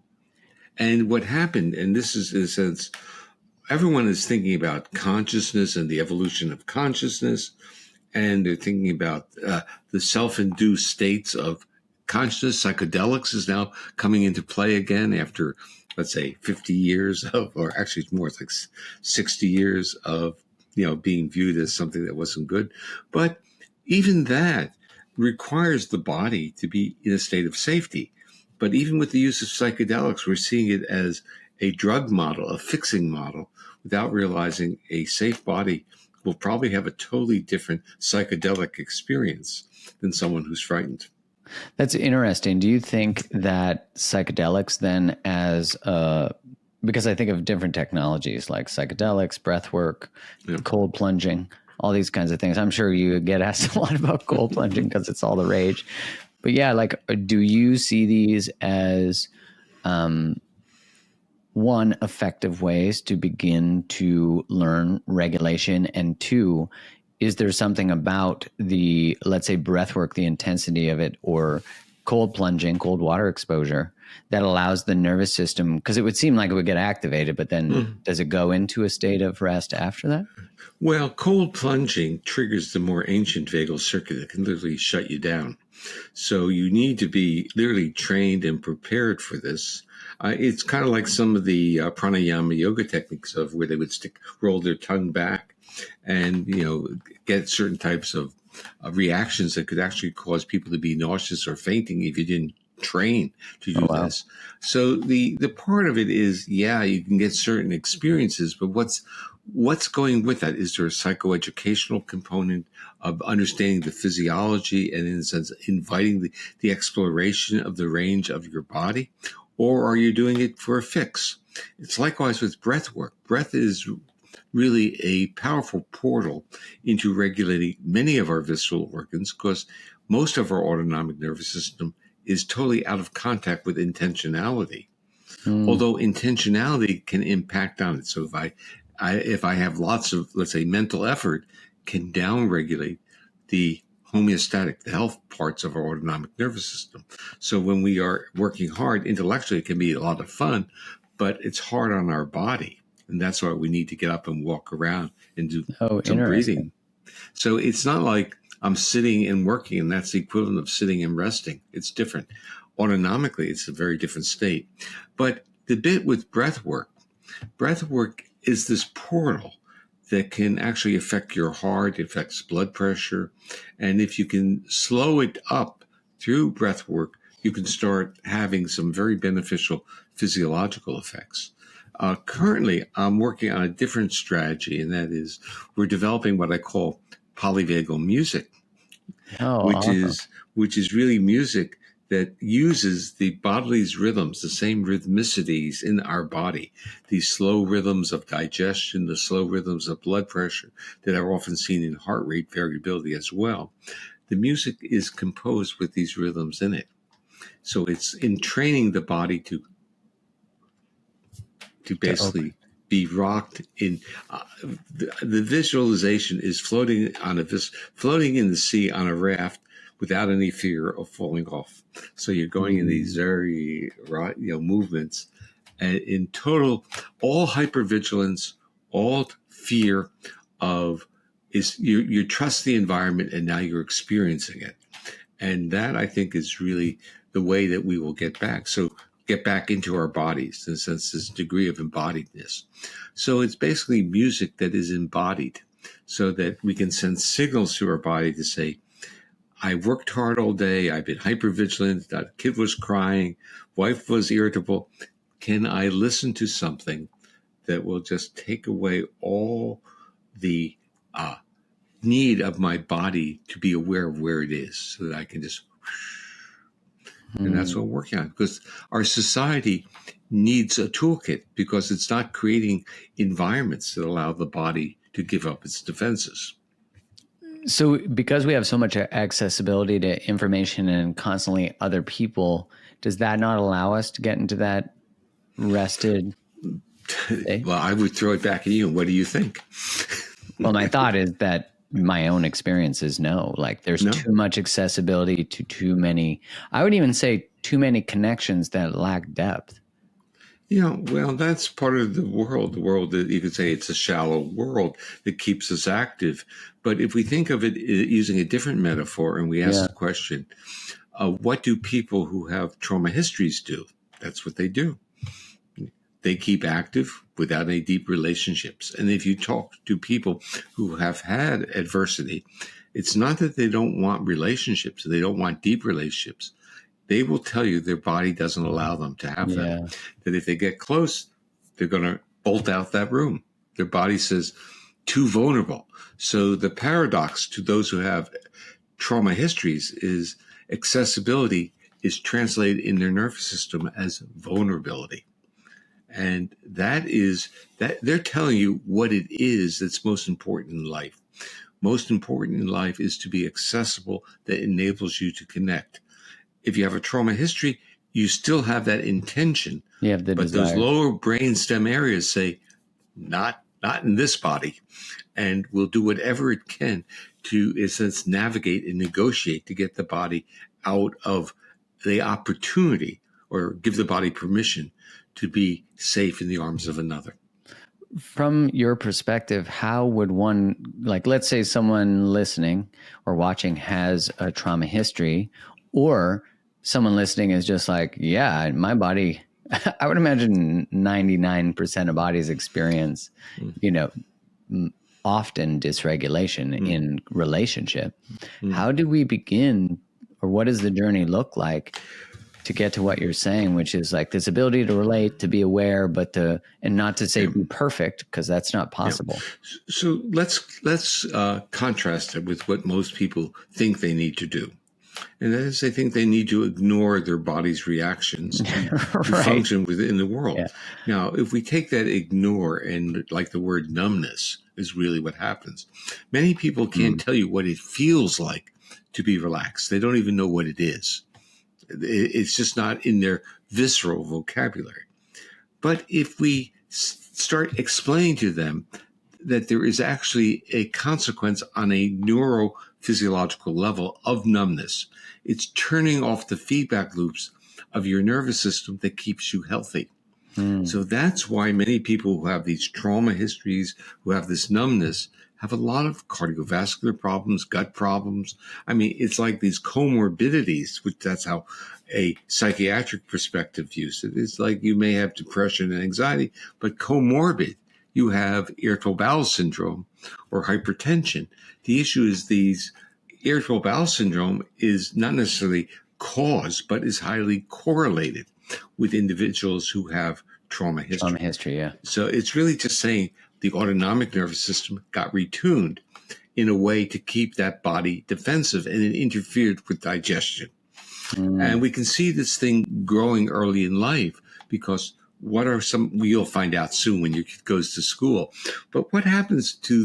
Speaker 1: And what happened, and this is in a sense, everyone is thinking about consciousness and the evolution of consciousness, and they're thinking about the self-induced states of consciousness. Psychedelics is now coming into play again after, let's say, 50 years of, or actually it's more like 60 years of, being viewed as something that wasn't good. But even that requires the body to be in a state of safety. But even with the use of psychedelics, we're seeing it as a drug model, a fixing model, without realizing a safe body will probably have a totally different psychedelic experience than someone who's frightened.
Speaker 2: That's interesting. Do you think that psychedelics then because I think of different technologies like psychedelics, breath work, cold plunging, all these kinds of things. I'm sure you get asked a lot about cold plunging because it's all the rage. But yeah, do you see these as one, effective ways to begin to learn regulation, and two, is there something about the, let's say, breath work, the intensity of it, or cold plunging, cold water exposure, that allows the nervous system, because it would seem like it would get activated, but then does it go into a state of rest after that?
Speaker 1: Well, cold plunging triggers the more ancient vagal circuit that can literally shut you down. So you need to be literally trained and prepared for this. It's kind of like some of the pranayama yoga techniques of where they would roll their tongue back and, get certain types of reactions that could actually cause people to be nauseous or fainting if you didn't train to do this. So the part of it is, you can get certain experiences, but what's going with that? Is there a psychoeducational component of understanding the physiology and, in a sense, inviting the exploration of the range of your body? Or are you doing it for a fix? It's likewise with breath work. Breath is really a powerful portal into regulating many of our visceral organs, because most of our autonomic nervous system is totally out of contact with intentionality. Although intentionality can impact on it. So if I have lots of, let's say, mental effort, can downregulate the homeostatic, the health parts of our autonomic nervous system. So when we are working hard intellectually, it can be a lot of fun, but it's hard on our body. And that's why we need to get up and walk around and do some breathing. So it's not like I'm sitting and working, and that's the equivalent of sitting and resting. It's different. Autonomically, it's a very different state. But the bit with breath work is this portal that can actually affect your heart, affects blood pressure. And if you can slow it up through breath work, you can start having some very beneficial physiological effects. Currently, I'm working on a different strategy, and that is we're developing what I call polyvagal music, which is really music that uses the body's rhythms, the same rhythmicities in our body, these slow rhythms of digestion, the slow rhythms of blood pressure that are often seen in heart rate variability as well. The music is composed with these rhythms in it. So it's in training the body to basically be rocked in. The visualization is floating in the sea on a raft without any fear of falling off. So you're going in these very movements, and in total, all hypervigilance, all fear of is you trust the environment, and now you're experiencing it, and that I think is really the way that we will get back into our bodies, in a sense, this degree of embodiedness. So it's basically music that is embodied, so that we can send signals to our body to say, I worked hard all day, I've been hypervigilant, that kid was crying, wife was irritable. Can I listen to something that will just take away all the need of my body to be aware of where it is, so that I can just... And that's what we're working on, because our society needs a toolkit, because it's not creating environments that allow the body to give up its defenses.
Speaker 2: So because we have so much accessibility to information and constantly other people, does that not allow us to get into that rested state?
Speaker 1: Well, I would throw it back at you. What do you think?
Speaker 2: Well, my thought is that my own experience is no. Like there's too much accessibility to too many, I would even say too many connections that lack depth.
Speaker 1: Well, that's part of the world that you could say it's a shallow world that keeps us active. But if we think of it using a different metaphor, and we ask the question, what do people who have trauma histories do? That's what they do. They keep active without any deep relationships. And if you talk to people who have had adversity, it's not that they don't want relationships, they don't want deep relationships. They will tell you their body doesn't allow them to have them. That if they get close, they're going to bolt out that room. Their body says, too vulnerable. So the paradox to those who have trauma histories is accessibility is translated in their nervous system as vulnerability. And that they're telling you what it is that's most important in life. Most important in life is to be accessible, that enables you to connect. If you have a trauma history, you still have that intention.
Speaker 2: You have the desire.
Speaker 1: Those lower brainstem areas say, not in this body, and will do whatever it can to, in a sense, navigate and negotiate to get the body out of the opportunity, or give the body permission to be safe in the arms of another.
Speaker 2: From your perspective, how would one, like, let's say someone listening or watching has a trauma history, or someone listening is just like, yeah, my body, I would imagine 99% of bodies experience, often dysregulation in relationship. How do we begin, or what does the journey look like to get to what you're saying, which is like this ability to relate, to be aware, and not to say be perfect, because that's not possible.
Speaker 1: So let's contrast it with what most people think they need to do. And that is, they think they need to ignore their body's reactions to function within the world. Yeah. Now, if we take that ignore, and like the word numbness is really what happens. Many people can't tell you what it feels like to be relaxed. They don't even know what it is. It's just not in their visceral vocabulary. But if we start explaining to them that there is actually a consequence on a neurophysiological level of numbness, it's turning off the feedback loops of your nervous system that keeps you healthy. So that's why many people who have these trauma histories, who have this numbness, have a lot of cardiovascular problems, gut problems. I mean, it's like these comorbidities, which that's how a psychiatric perspective views it. It's like you may have depression and anxiety, but comorbid, you have irritable bowel syndrome or hypertension. The issue is these irritable bowel syndrome is not necessarily caused, but is highly correlated with individuals who have trauma history.
Speaker 2: Trauma history, yeah.
Speaker 1: So it's really just saying the autonomic nervous system got retuned in a way to keep that body defensive, and it interfered with digestion. And we can see this thing growing early in life because what are some, you'll find out soon when your kid goes to school, but what happens to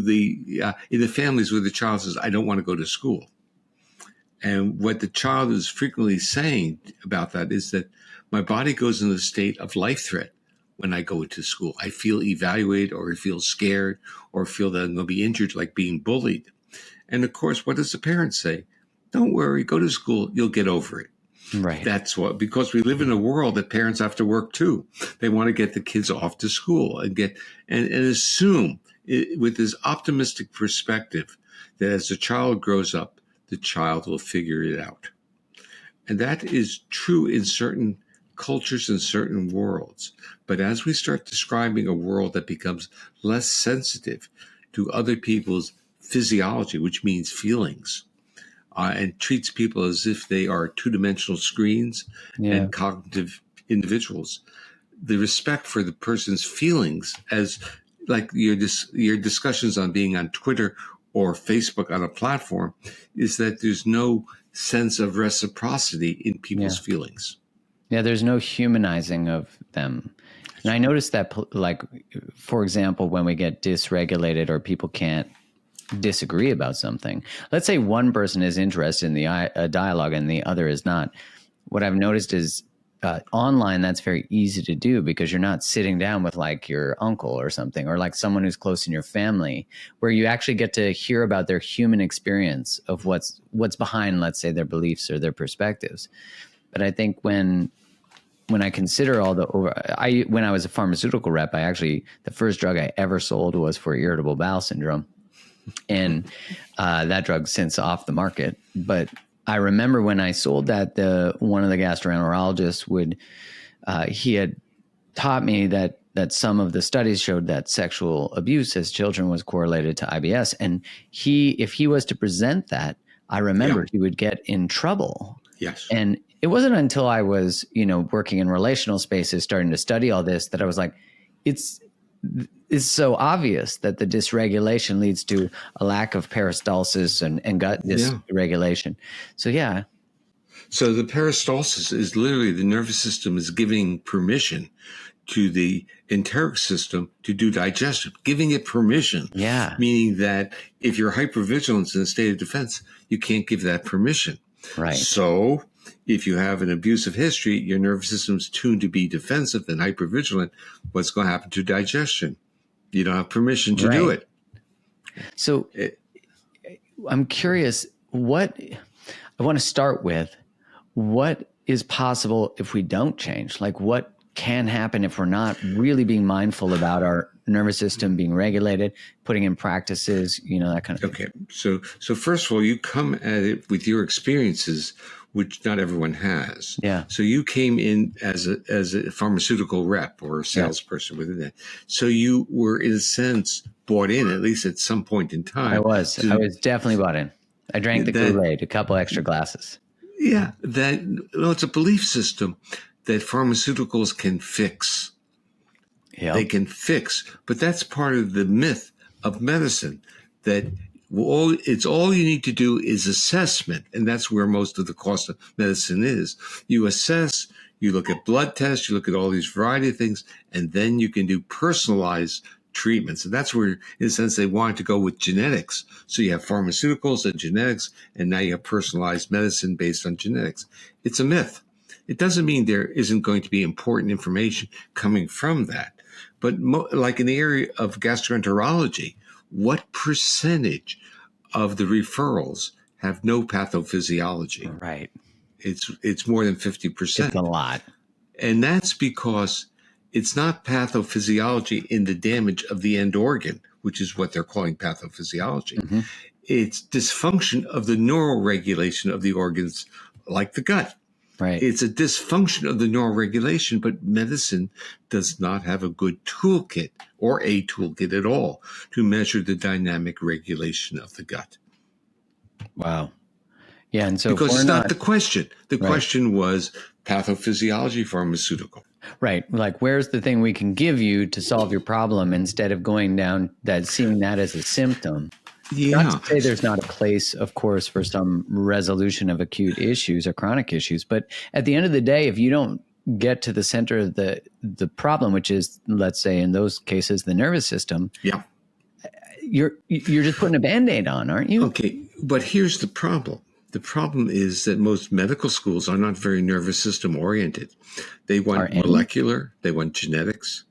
Speaker 1: in the families where the child says, I don't want to go to school? And what the child is frequently saying about that is that my body goes in a state of life threat when I go into school. I feel evaluated, or I feel scared, or feel that I'm going to be injured, like being bullied. And of course, what does the parent say? Don't worry, go to school, you'll get over it.
Speaker 2: Right.
Speaker 1: That's what, because we live in a world that parents have to work too. They want to get the kids off to school and assume with this optimistic perspective that as the child grows up, the child will figure it out. And that is true in certain cultures and certain worlds. But as we start describing a world that becomes less sensitive to other people's physiology, which means feelings, and treats people as if they are two-dimensional screens and cognitive individuals, the respect for the person's feelings, as like your discussions on being on Twitter or Facebook on a platform, is that there's no sense of reciprocity in people's feelings.
Speaker 2: Yeah, there's no humanizing of them. And I noticed that, like, for example, when we get dysregulated or people can't disagree about something, let's say one person is interested in the dialogue and the other is not. What I've noticed is online, that's very easy to do because you're not sitting down with like your uncle or something, or like someone who's close in your family, where you actually get to hear about their human experience of what's behind, let's say, their beliefs or their perspectives. But I think when I consider when I was a pharmaceutical rep, the first drug I ever sold was for irritable bowel syndrome. And that drug's since off the market. But I remember when I sold that, one of the gastroenterologists he had taught me that some of the studies showed that sexual abuse as children was correlated to IBS. And if he was to present that, I remember he would get in trouble.
Speaker 1: Yes.
Speaker 2: And it wasn't until I was, working in relational spaces, starting to study all this, that I was like, it's so obvious that the dysregulation leads to a lack of peristalsis and gut dysregulation. So,
Speaker 1: So the peristalsis is literally the nervous system is giving permission to the enteric system to do digestion, giving it permission.
Speaker 2: Yeah.
Speaker 1: Meaning that if you're hypervigilant in a state of defense, you can't give that permission.
Speaker 2: Right.
Speaker 1: So if you have an abusive history, your nervous system's tuned to be defensive and hypervigilant. What's going to happen to digestion? You don't have permission to do it.
Speaker 2: So I'm curious, I want to start with what is possible if we don't change? Like, what can happen if we're not really being mindful about our nervous system being regulated, putting in practices, that kind of thing.
Speaker 1: Okay. So first of all, you come at it with your experiences, which not everyone has.
Speaker 2: Yeah.
Speaker 1: So you came in as a pharmaceutical rep or a salesperson within that. So you were, in a sense, bought in, at least at some point in time.
Speaker 2: I was definitely bought in. I drank the Kool-Aid, a couple extra glasses.
Speaker 1: Yeah. It's a belief system that pharmaceuticals can fix.
Speaker 2: Yep.
Speaker 1: They can fix. But that's part of the myth of medicine, that all you need to do is assessment. And that's where most of the cost of medicine is. You assess, you look at blood tests, you look at all these variety of things, and then you can do personalized treatments. And that's where, in a sense, they wanted to go with genetics. So you have pharmaceuticals and genetics, and now you have personalized medicine based on genetics. It's a myth. It doesn't mean there isn't going to be important information coming from that. But like in the area of gastroenterology, what percentage of the referrals have no pathophysiology?
Speaker 2: Right.
Speaker 1: It's more than 50%.
Speaker 2: It's a lot.
Speaker 1: And that's because it's not pathophysiology in the damage of the end organ, which is what they're calling pathophysiology. Mm-hmm. It's dysfunction of the neural regulation of the organs, like the gut.
Speaker 2: Right.
Speaker 1: It's a dysfunction of the neural regulation, but medicine does not have a good toolkit or a toolkit at all to measure the dynamic regulation of the gut.
Speaker 2: Wow. Yeah. And so
Speaker 1: because it's not the question. The question was pathophysiology pharmaceutical.
Speaker 2: Right. Like, where's the thing we can give you to solve your problem, instead of going down that, seeing that as a symptom Not to
Speaker 1: Yeah.
Speaker 2: say there's not a place, of course, for some resolution of acute issues or chronic issues, but at the end of the day, if you don't get to the center of the problem, which is, let's say in those cases, the nervous system,
Speaker 1: Yeah.
Speaker 2: you're just putting a Band-Aid on, aren't you?
Speaker 1: Okay, but here's the problem. The problem is that most medical schools are not very nervous system oriented. They want molecular, they want genetics.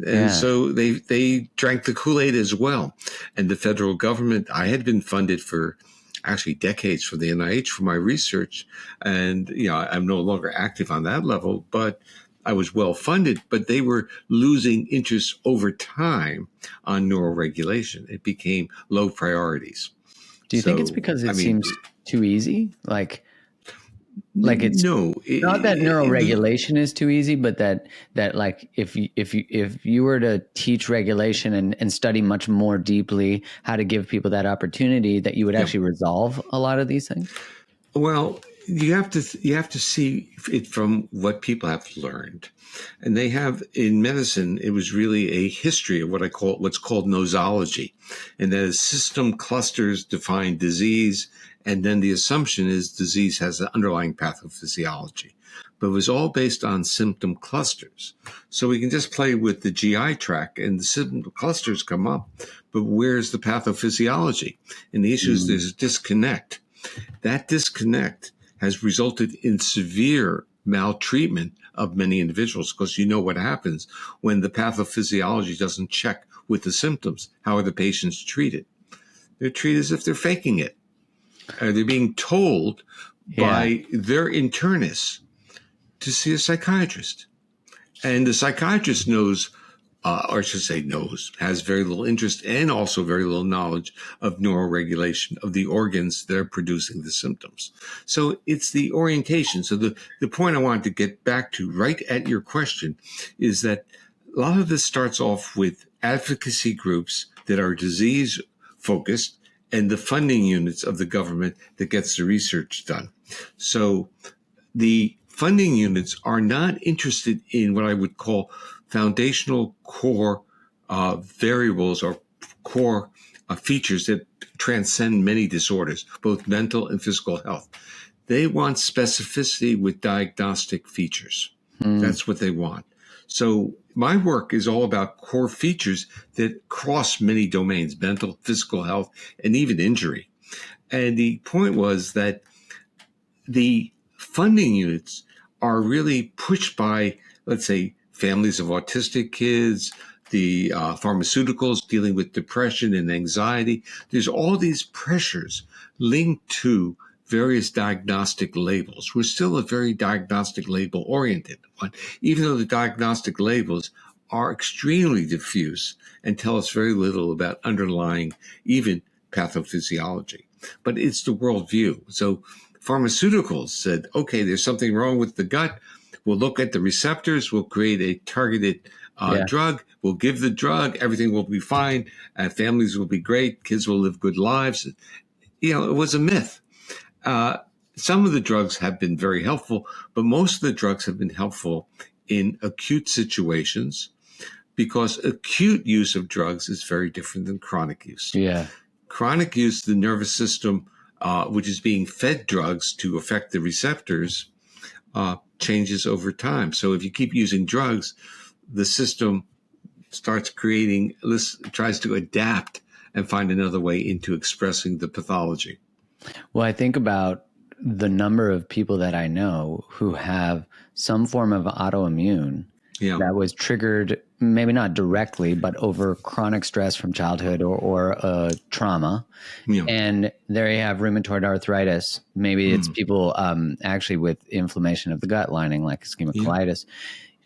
Speaker 1: And so they drank the Kool-Aid as well. And the federal government, I had been funded for actually decades from the NIH for my research. And, I'm no longer active on that level, but I was well funded, but they were losing interest over time on neuroregulation. It became low priorities.
Speaker 2: Do you think it's because it seems too easy? Like it's not that neuroregulation is too easy, but that like if you were to teach regulation and study much more deeply how to give people that opportunity, that you would actually resolve a lot of these things.
Speaker 1: Well, you have to see it from what people have learned, and they have in medicine. It was really a history of what's called nosology, and that is system clusters define disease, and then the assumption is disease has an underlying pathophysiology. But it was all based on symptom clusters. So we can just play with the GI tract and the symptom clusters come up, but where's the pathophysiology? And the issue is there's a disconnect. That disconnect has resulted in severe maltreatment of many individuals, because you know what happens when the pathophysiology doesn't check with the symptoms. How are the patients treated? They're treated as if they're faking it. They're being told by their internists to see a psychiatrist. And the psychiatrist knows, or I should say knows, has very little interest and also very little knowledge of neuroregulation of the organs that are producing the symptoms. So it's the orientation. So the point I wanted to get back to right at your question is that a lot of this starts off with advocacy groups that are disease focused and the funding units of the government that gets the research done. So the funding units are not interested in what I would call foundational core variables or core features that transcend many disorders, both mental and physical health. They want specificity with diagnostic features. That's what they want. So my work is all about core features that cross many domains, mental, physical health, and even injury. And the point was that the funding units are really pushed by, let's say, families of autistic kids, the pharmaceuticals dealing with depression and anxiety. There's all these pressures linked to various diagnostic labels. We're still a very diagnostic label oriented one, even though the diagnostic labels are extremely diffuse and tell us very little about underlying even pathophysiology. But it's the worldview. So pharmaceuticals said, okay, there's something wrong with the gut. We'll look at the receptors. We'll create a targeted drug. We'll give the drug. Everything will be fine. Families will be great. Kids will live good lives. It was a myth. Some of the drugs have been very helpful, but most of the drugs have been helpful in acute situations because acute use of drugs is very different than chronic use.
Speaker 2: Yeah.
Speaker 1: Chronic use, the nervous system, which is being fed drugs to affect the receptors, changes over time. So if you keep using drugs, the system tries to adapt and find another way into expressing the pathology.
Speaker 2: Well, I think about the number of people that I know who have some form of autoimmune that was triggered, maybe not directly, but over chronic stress from childhood or trauma. Yeah. And there you have rheumatoid arthritis. Maybe it's people actually with inflammation of the gut lining, like ischemic colitis,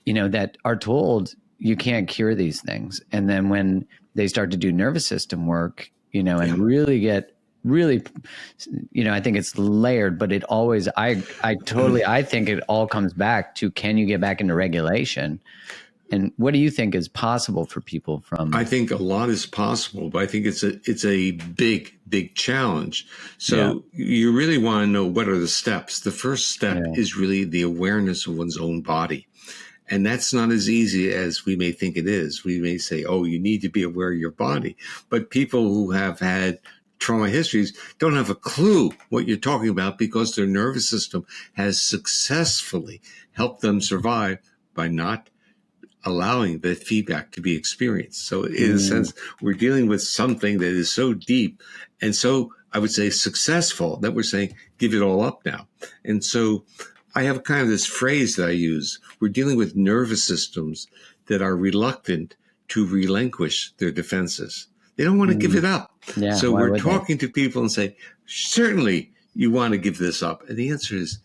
Speaker 2: that are told you can't cure these things. And then when they start to do nervous system work, and really get I think it's layered, but it always, I think it all comes back to, can you get back into regulation? And what do you think is possible for people from? I
Speaker 1: think a lot is possible, but I think it's a big, big challenge. So you really want to know what are the steps. The first step is really the awareness of one's own body. And that's not as easy as we may think it is. We may say, oh, you need to be aware of your body. But people who have had trauma histories don't have a clue what you're talking about because their nervous system has successfully helped them survive by not allowing that feedback to be experienced. So in a sense, we're dealing with something that is so deep and so, I would say, successful that we're saying, give it all up now. And so I have kind of this phrase that I use. We're dealing with nervous systems that are reluctant to relinquish their defenses. They don't want to give it up.
Speaker 2: Yeah,
Speaker 1: so we're talking to people and say, certainly you want to give this up. And the answer is,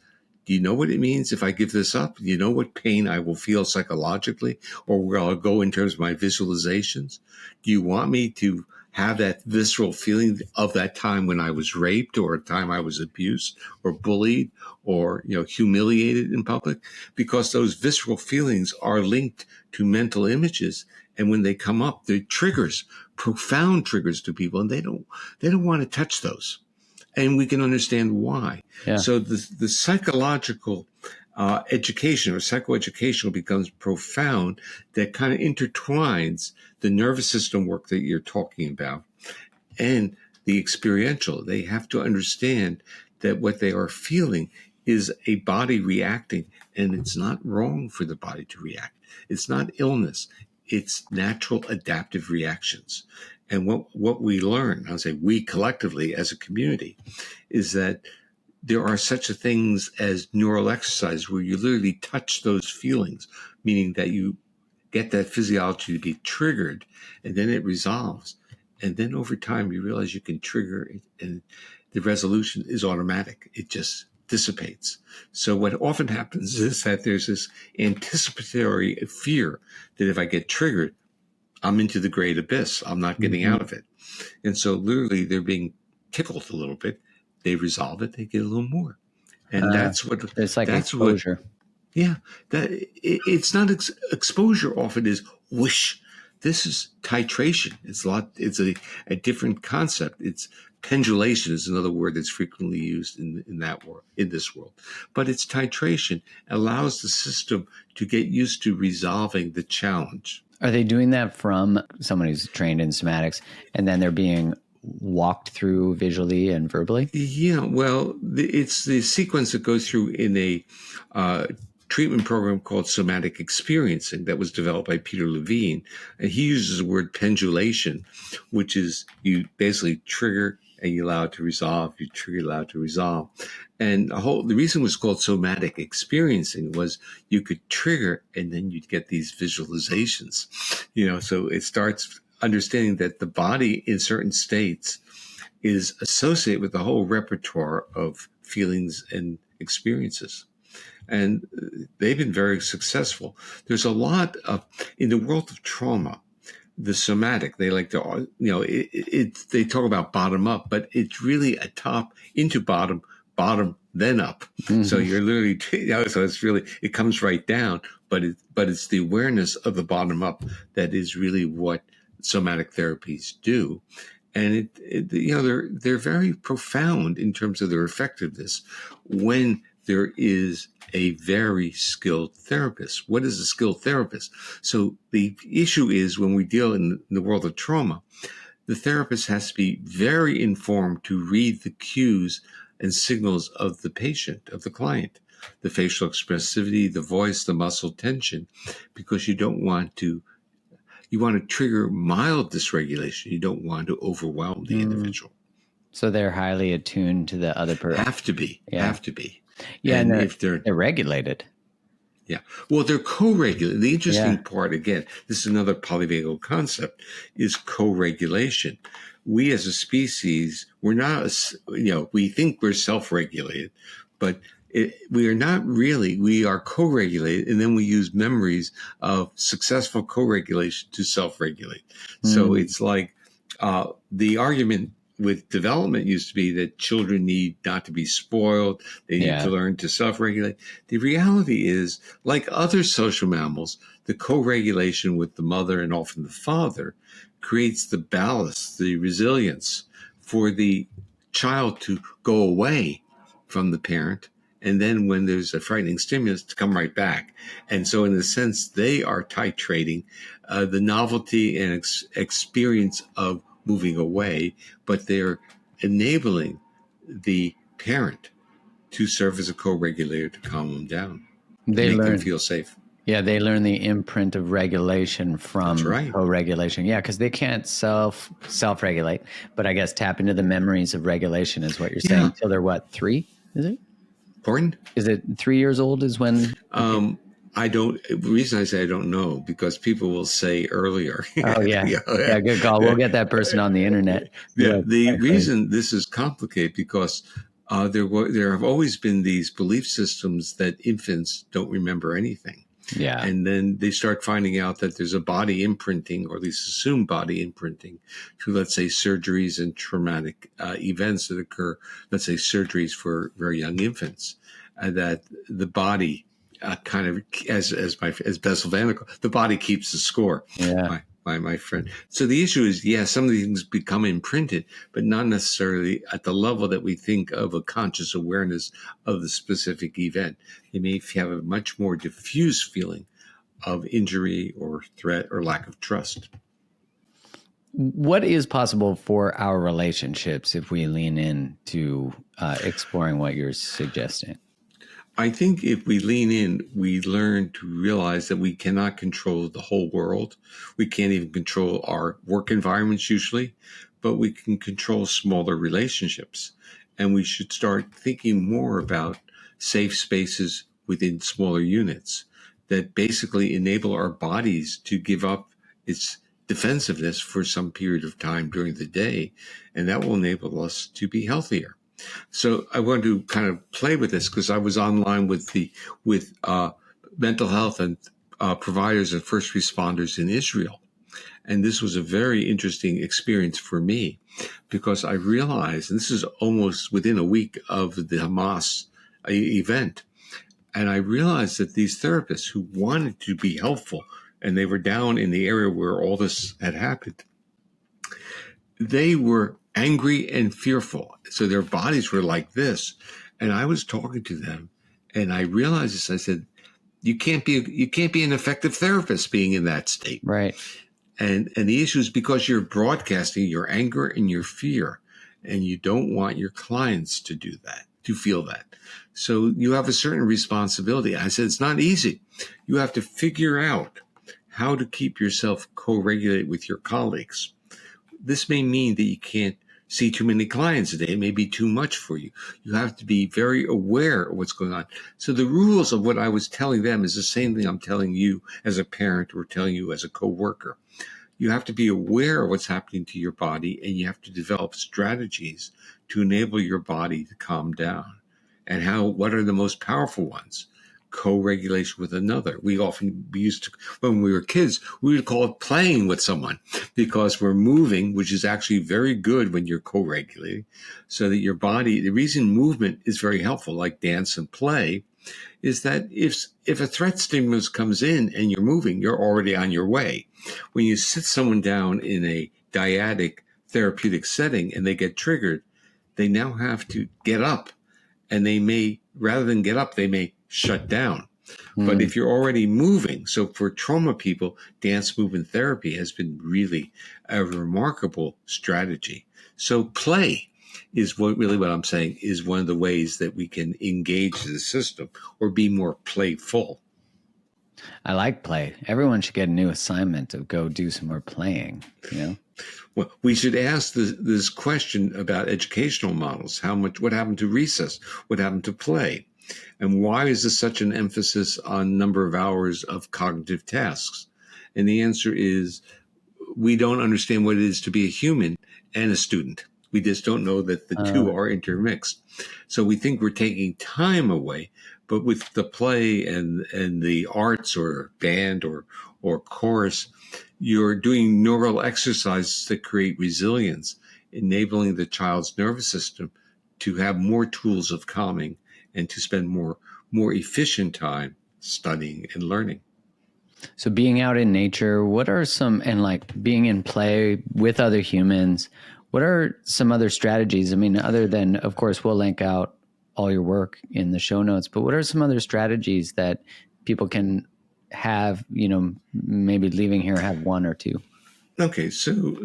Speaker 1: do you know what it means if I give this up? Do you know what pain I will feel psychologically or where I'll go in terms of my visualizations? Do you want me to have that visceral feeling of that time when I was raped or a time I was abused or bullied or, humiliated in public? Because those visceral feelings are linked to mental images. And when they come up, they're triggers, profound triggers to people, and they don't want to touch those. And we can understand why.
Speaker 2: Yeah.
Speaker 1: So the psychological education or psychoeducational becomes profound, that kind of intertwines the nervous system work that you're talking about and the experiential. They have to understand that what they are feeling is a body reacting, and it's not wrong for the body to react. It's not illness. It's natural adaptive reactions. And what we learn, I'll say we collectively as a community, is that there are such a things as neural exercise where you literally touch those feelings, meaning that you get that physiology to be triggered and then it resolves. And then over time, you realize you can trigger it and the resolution is automatic. It just dissipates. So what often happens is that there's this anticipatory fear that if I get triggered, I'm into the great abyss. I'm not getting out of it. And so literally they're being tickled a little bit. They resolve it. They get a little more. And that's what,
Speaker 2: it's like
Speaker 1: that's
Speaker 2: exposure.
Speaker 1: It's not exposure often is whoosh. This is titration. It's a different concept. It's pendulation is another word that's frequently used in that world, in this world. But it's titration allows the system to get used to resolving the challenge.
Speaker 2: Are they doing that from someone who's trained in somatics and then they're being walked through visually and verbally?
Speaker 1: Yeah, well, it's the sequence that goes through in a treatment program called somatic experiencing that was developed by Peter Levine. And he uses the word pendulation, which is you basically trigger and you allow it to resolve, you trigger, allow it to resolve. And the reason it was called somatic experiencing was you could trigger and then you'd get these visualizations, so it starts understanding that the body in certain states is associated with the whole repertoire of feelings and experiences. And they've been very successful. There's a lot of, in the world of trauma, the somatic, they like to, they talk about bottom up, but it's really a top into bottom, then up. So you're literally, so it's really, it comes right down, but it's the awareness of the bottom up that is really what somatic therapies do. And they're very profound in terms of their effectiveness when there is a very skilled therapist. What is a skilled therapist? So the issue is when we deal in the world of trauma, the therapist has to be very informed to read the cues and signals of the patient, of the client, the facial expressivity, the voice, the muscle tension, because you want to trigger mild dysregulation. You don't want to overwhelm the individual.
Speaker 2: So they're highly attuned to the other person.
Speaker 1: Have to be.
Speaker 2: Yeah, and
Speaker 1: if they're
Speaker 2: regulated.
Speaker 1: Yeah. Well, they're co-regulated. The interesting part, again, this is another polyvagal concept, is co-regulation. We as a species, we're not, we think we're self-regulated, but we are not really. We are co-regulated, and then we use memories of successful co-regulation to self-regulate. So it's like the argument with development used to be that children need not to be spoiled. They need to learn to self-regulate. The reality is, like other social mammals, the co-regulation with the mother and often the father creates the ballast, the resilience for the child to go away from the parent. And then when there's a frightening stimulus, to come right back. And so in a sense, they are titrating the novelty and experience of moving away, but they're enabling the parent to serve as a co-regulator to calm them down, to
Speaker 2: They
Speaker 1: make them
Speaker 2: learn,
Speaker 1: feel safe.
Speaker 2: yeah, they learn the imprint of regulation from
Speaker 1: That's right.
Speaker 2: co-regulation. Yeah, because they can't self-regulate, but I guess tap into the memories of regulation is what you're saying.
Speaker 1: Yeah.
Speaker 2: Till they're what, 3? Is it?
Speaker 1: Pardon?
Speaker 2: Is it 3 years old? Is when?
Speaker 1: I don't. The reason I say I don't know because people will say earlier.
Speaker 2: Oh yeah,
Speaker 1: Yeah.
Speaker 2: good call. We'll get that person on the internet.
Speaker 1: Yeah.
Speaker 2: Yeah,
Speaker 1: The
Speaker 2: exactly.
Speaker 1: reason this is complicated because there have always been these belief systems that infants don't remember anything.
Speaker 2: Yeah.
Speaker 1: And then they start finding out that there's a body imprinting, or at least assumed body imprinting, to, let's say, surgeries and traumatic events that occur, let's say surgeries for very young infants, that the body kind of, as Bessel van der Kolk, the body keeps the score.
Speaker 2: Yeah.
Speaker 1: My friend. So the issue is, some of these things become imprinted, but not necessarily at the level that we think of a conscious awareness of the specific event. They may have a much more diffuse feeling of injury or threat or lack of trust.
Speaker 2: What is possible for our relationships if we lean into exploring what you're suggesting?
Speaker 1: I think if we lean in, we learn to realize that we cannot control the whole world. We can't even control our work environments usually, but we can control smaller relationships. And we should start thinking more about safe spaces within smaller units that basically enable our bodies to give up its defensiveness for some period of time during the day. And that will enable us to be healthier. So I want to kind of play with this because I was online with mental health and providers and first responders in Israel. And this was a very interesting experience for me because I realized, and this is almost within a week of the Hamas event, and I realized that these therapists who wanted to be helpful, and they were down in the area where all this had happened, they were angry and fearful. So their bodies were like this. And I was talking to them and I realized this. I said, you can't be an effective therapist being in that state.
Speaker 2: Right.
Speaker 1: And the issue is because you're broadcasting your anger and your fear, and you don't want your clients to do that, to feel that. So you have a certain responsibility. I said, it's not easy. You have to figure out how to keep yourself co-regulate with your colleagues. This may mean that you can't see too many clients a day. It may be too much for you. You have to be very aware of what's going on. So the rules of what I was telling them is the same thing I'm telling you as a parent or telling you as a coworker. You have to be aware of what's happening to your body, and you have to develop strategies to enable your body to calm down. And what are the most powerful ones? Co-regulation with another. We used to, when we were kids, we would call it playing with someone because we're moving, which is actually very good when you're co-regulating, so that your body, the reason movement is very helpful, like dance and play, is that if a threat stimulus comes in and you're moving, you're already on your way. When you sit someone down in a dyadic therapeutic setting and they get triggered, they now have to get up, and they may, rather than get up, they may shut down. But if you're already moving, so for trauma people, dance movement therapy has been really a remarkable strategy. So play is what I'm saying is one of the ways that we can engage the system or be more playful.
Speaker 2: I like play. Everyone should get a new assignment to go do some more playing, you know?
Speaker 1: Well, we should ask this question about educational models. What happened to recess? What happened to play? And why is there such an emphasis on number of hours of cognitive tasks? And the answer is we don't understand what it is to be a human and a student. We just don't know that the two are intermixed. So we think we're taking time away, but with the play and the arts or band or chorus, you're doing neural exercises that create resilience, enabling the child's nervous system to have more tools of calming and to spend more efficient time studying and learning.
Speaker 2: So being out in nature, what are some, and like being in play with other humans, what are some other strategies? I mean, other than, of course, we'll link out all your work in the show notes, but what are some other strategies that people can have, maybe leaving here have one or two?
Speaker 1: Okay, so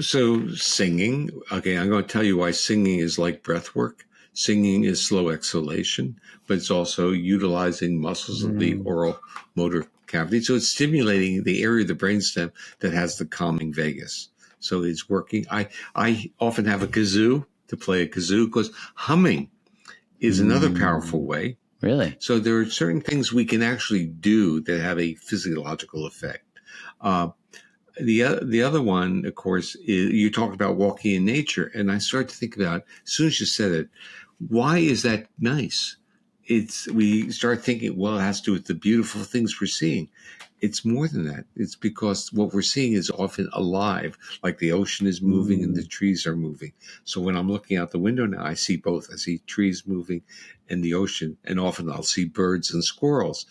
Speaker 1: singing. Okay, I'm going to tell you why singing is like breath work. Singing is slow exhalation, but it's also utilizing muscles of the
Speaker 2: Mm.
Speaker 1: oral motor cavity. So it's stimulating the area of the brainstem that has the calming vagus. So it's working. I often have a kazoo to play a kazoo because humming is another powerful
Speaker 2: Mm.
Speaker 1: way.
Speaker 2: Really?
Speaker 1: So there are certain things we can actually do that have a physiological effect. Uh, the other one, of course, is you talked about walking in nature, and I started to think about, as soon as you said it, why is that nice? We start thinking, well, it has to do with the beautiful things we're seeing. It's more than that. It's because what we're seeing is often alive, like the ocean is moving and the
Speaker 2: Mm.
Speaker 1: trees are moving. So when I'm looking out the window now, I see both. I see trees moving and the ocean, and often I'll see birds and squirrels.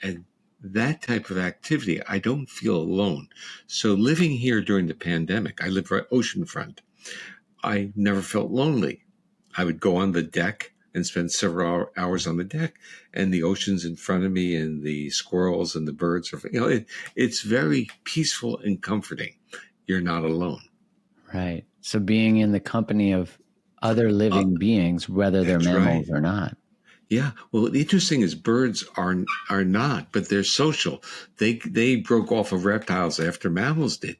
Speaker 1: And that type of activity, I don't feel alone. So living here during the pandemic, I live right oceanfront. I never felt lonely. I would go on the deck and spend several hours on the deck, and the ocean's in front of me, and the squirrels and the birds are. It's very peaceful and comforting. You're not alone.
Speaker 2: Right. So being in the company of other
Speaker 1: Uh,
Speaker 2: living beings, whether they're
Speaker 1: that's right.
Speaker 2: mammals or not.
Speaker 1: Yeah. Well, the interesting is birds are not, but they're social. They broke off of reptiles after mammals did,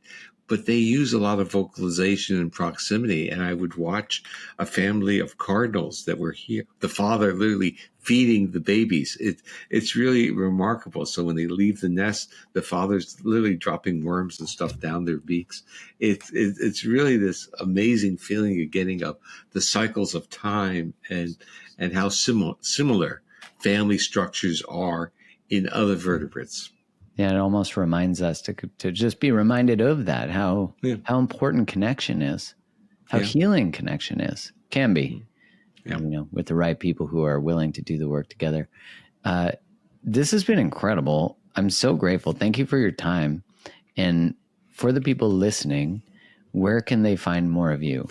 Speaker 1: but they use a lot of vocalization and proximity. And I would watch a family of cardinals that were here. The father literally feeding the babies. It's really remarkable. So when they leave the nest, the father's literally dropping worms and stuff down their beaks. It's really this amazing feeling of getting up the cycles of time and how similar family structures are in other vertebrates.
Speaker 2: Yeah, it almost reminds us to just be reminded of that, how
Speaker 1: Yeah,
Speaker 2: important connection is, how
Speaker 1: yeah,
Speaker 2: healing connection can be,
Speaker 1: yeah.
Speaker 2: with the right people who are willing to do the work together. Uh, this has been incredible. I'm so grateful. Thank you for your time. And for the people listening, where can they find more of you?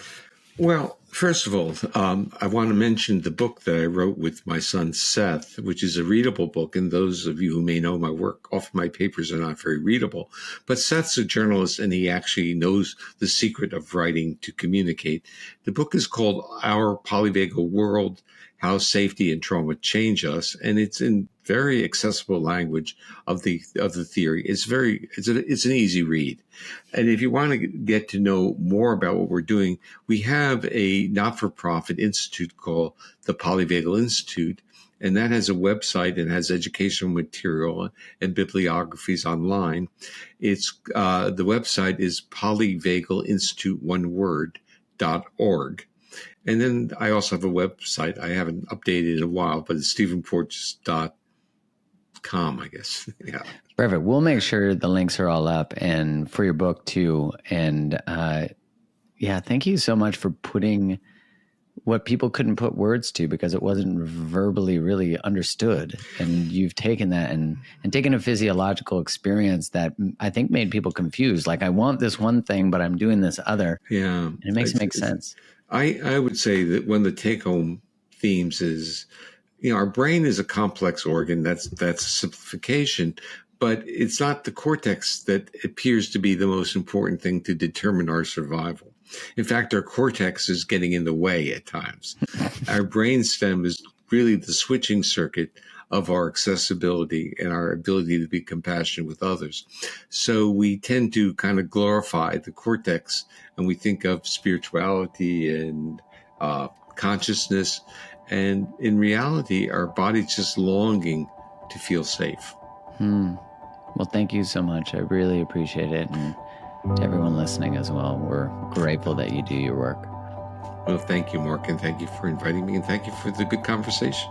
Speaker 1: Well, first of all, I want to mention the book that I wrote with my son Seth, which is a readable book. And those of you who may know my work, often my papers are not very readable. But Seth's a journalist, and he actually knows the secret of writing to communicate. The book is called Our Polyvagal World: How Safety and Trauma Change Us, and it's in very accessible language of the theory. It's an easy read. And if you want to get to know more about what we're doing, we have a not-for-profit institute called the Polyvagal Institute, and that has a website and has educational material and bibliographies online. It's the website is polyvagalinstitute.org. And then I also have a website I haven't updated in a while, but it's stephenporges.com, I guess. Yeah.
Speaker 2: Perfect. We'll make sure the links are all up, and for your book too. And thank you so much for putting what people couldn't put words to because it wasn't verbally really understood. And you've taken that and taken a physiological experience that I think made people confused. Like, I want this one thing, but I'm doing this other.
Speaker 1: Yeah.
Speaker 2: And it makes it make sense.
Speaker 1: I would say that one of the take-home themes is, our brain is a complex organ. That's a simplification, but it's not the cortex that appears to be the most important thing to determine our survival. In fact, our cortex is getting in the way at times. Our brainstem is really the switching circuit of our accessibility and our ability to be compassionate with others. So we tend to kind of glorify the cortex, and we think of spirituality and consciousness. And in reality, our body's just longing to feel safe.
Speaker 2: Well, thank you so much. I really appreciate it. And to everyone listening as well, we're grateful that you do your work.
Speaker 1: Well, thank you, Mark, and thank you for inviting me, and thank you for the good conversation.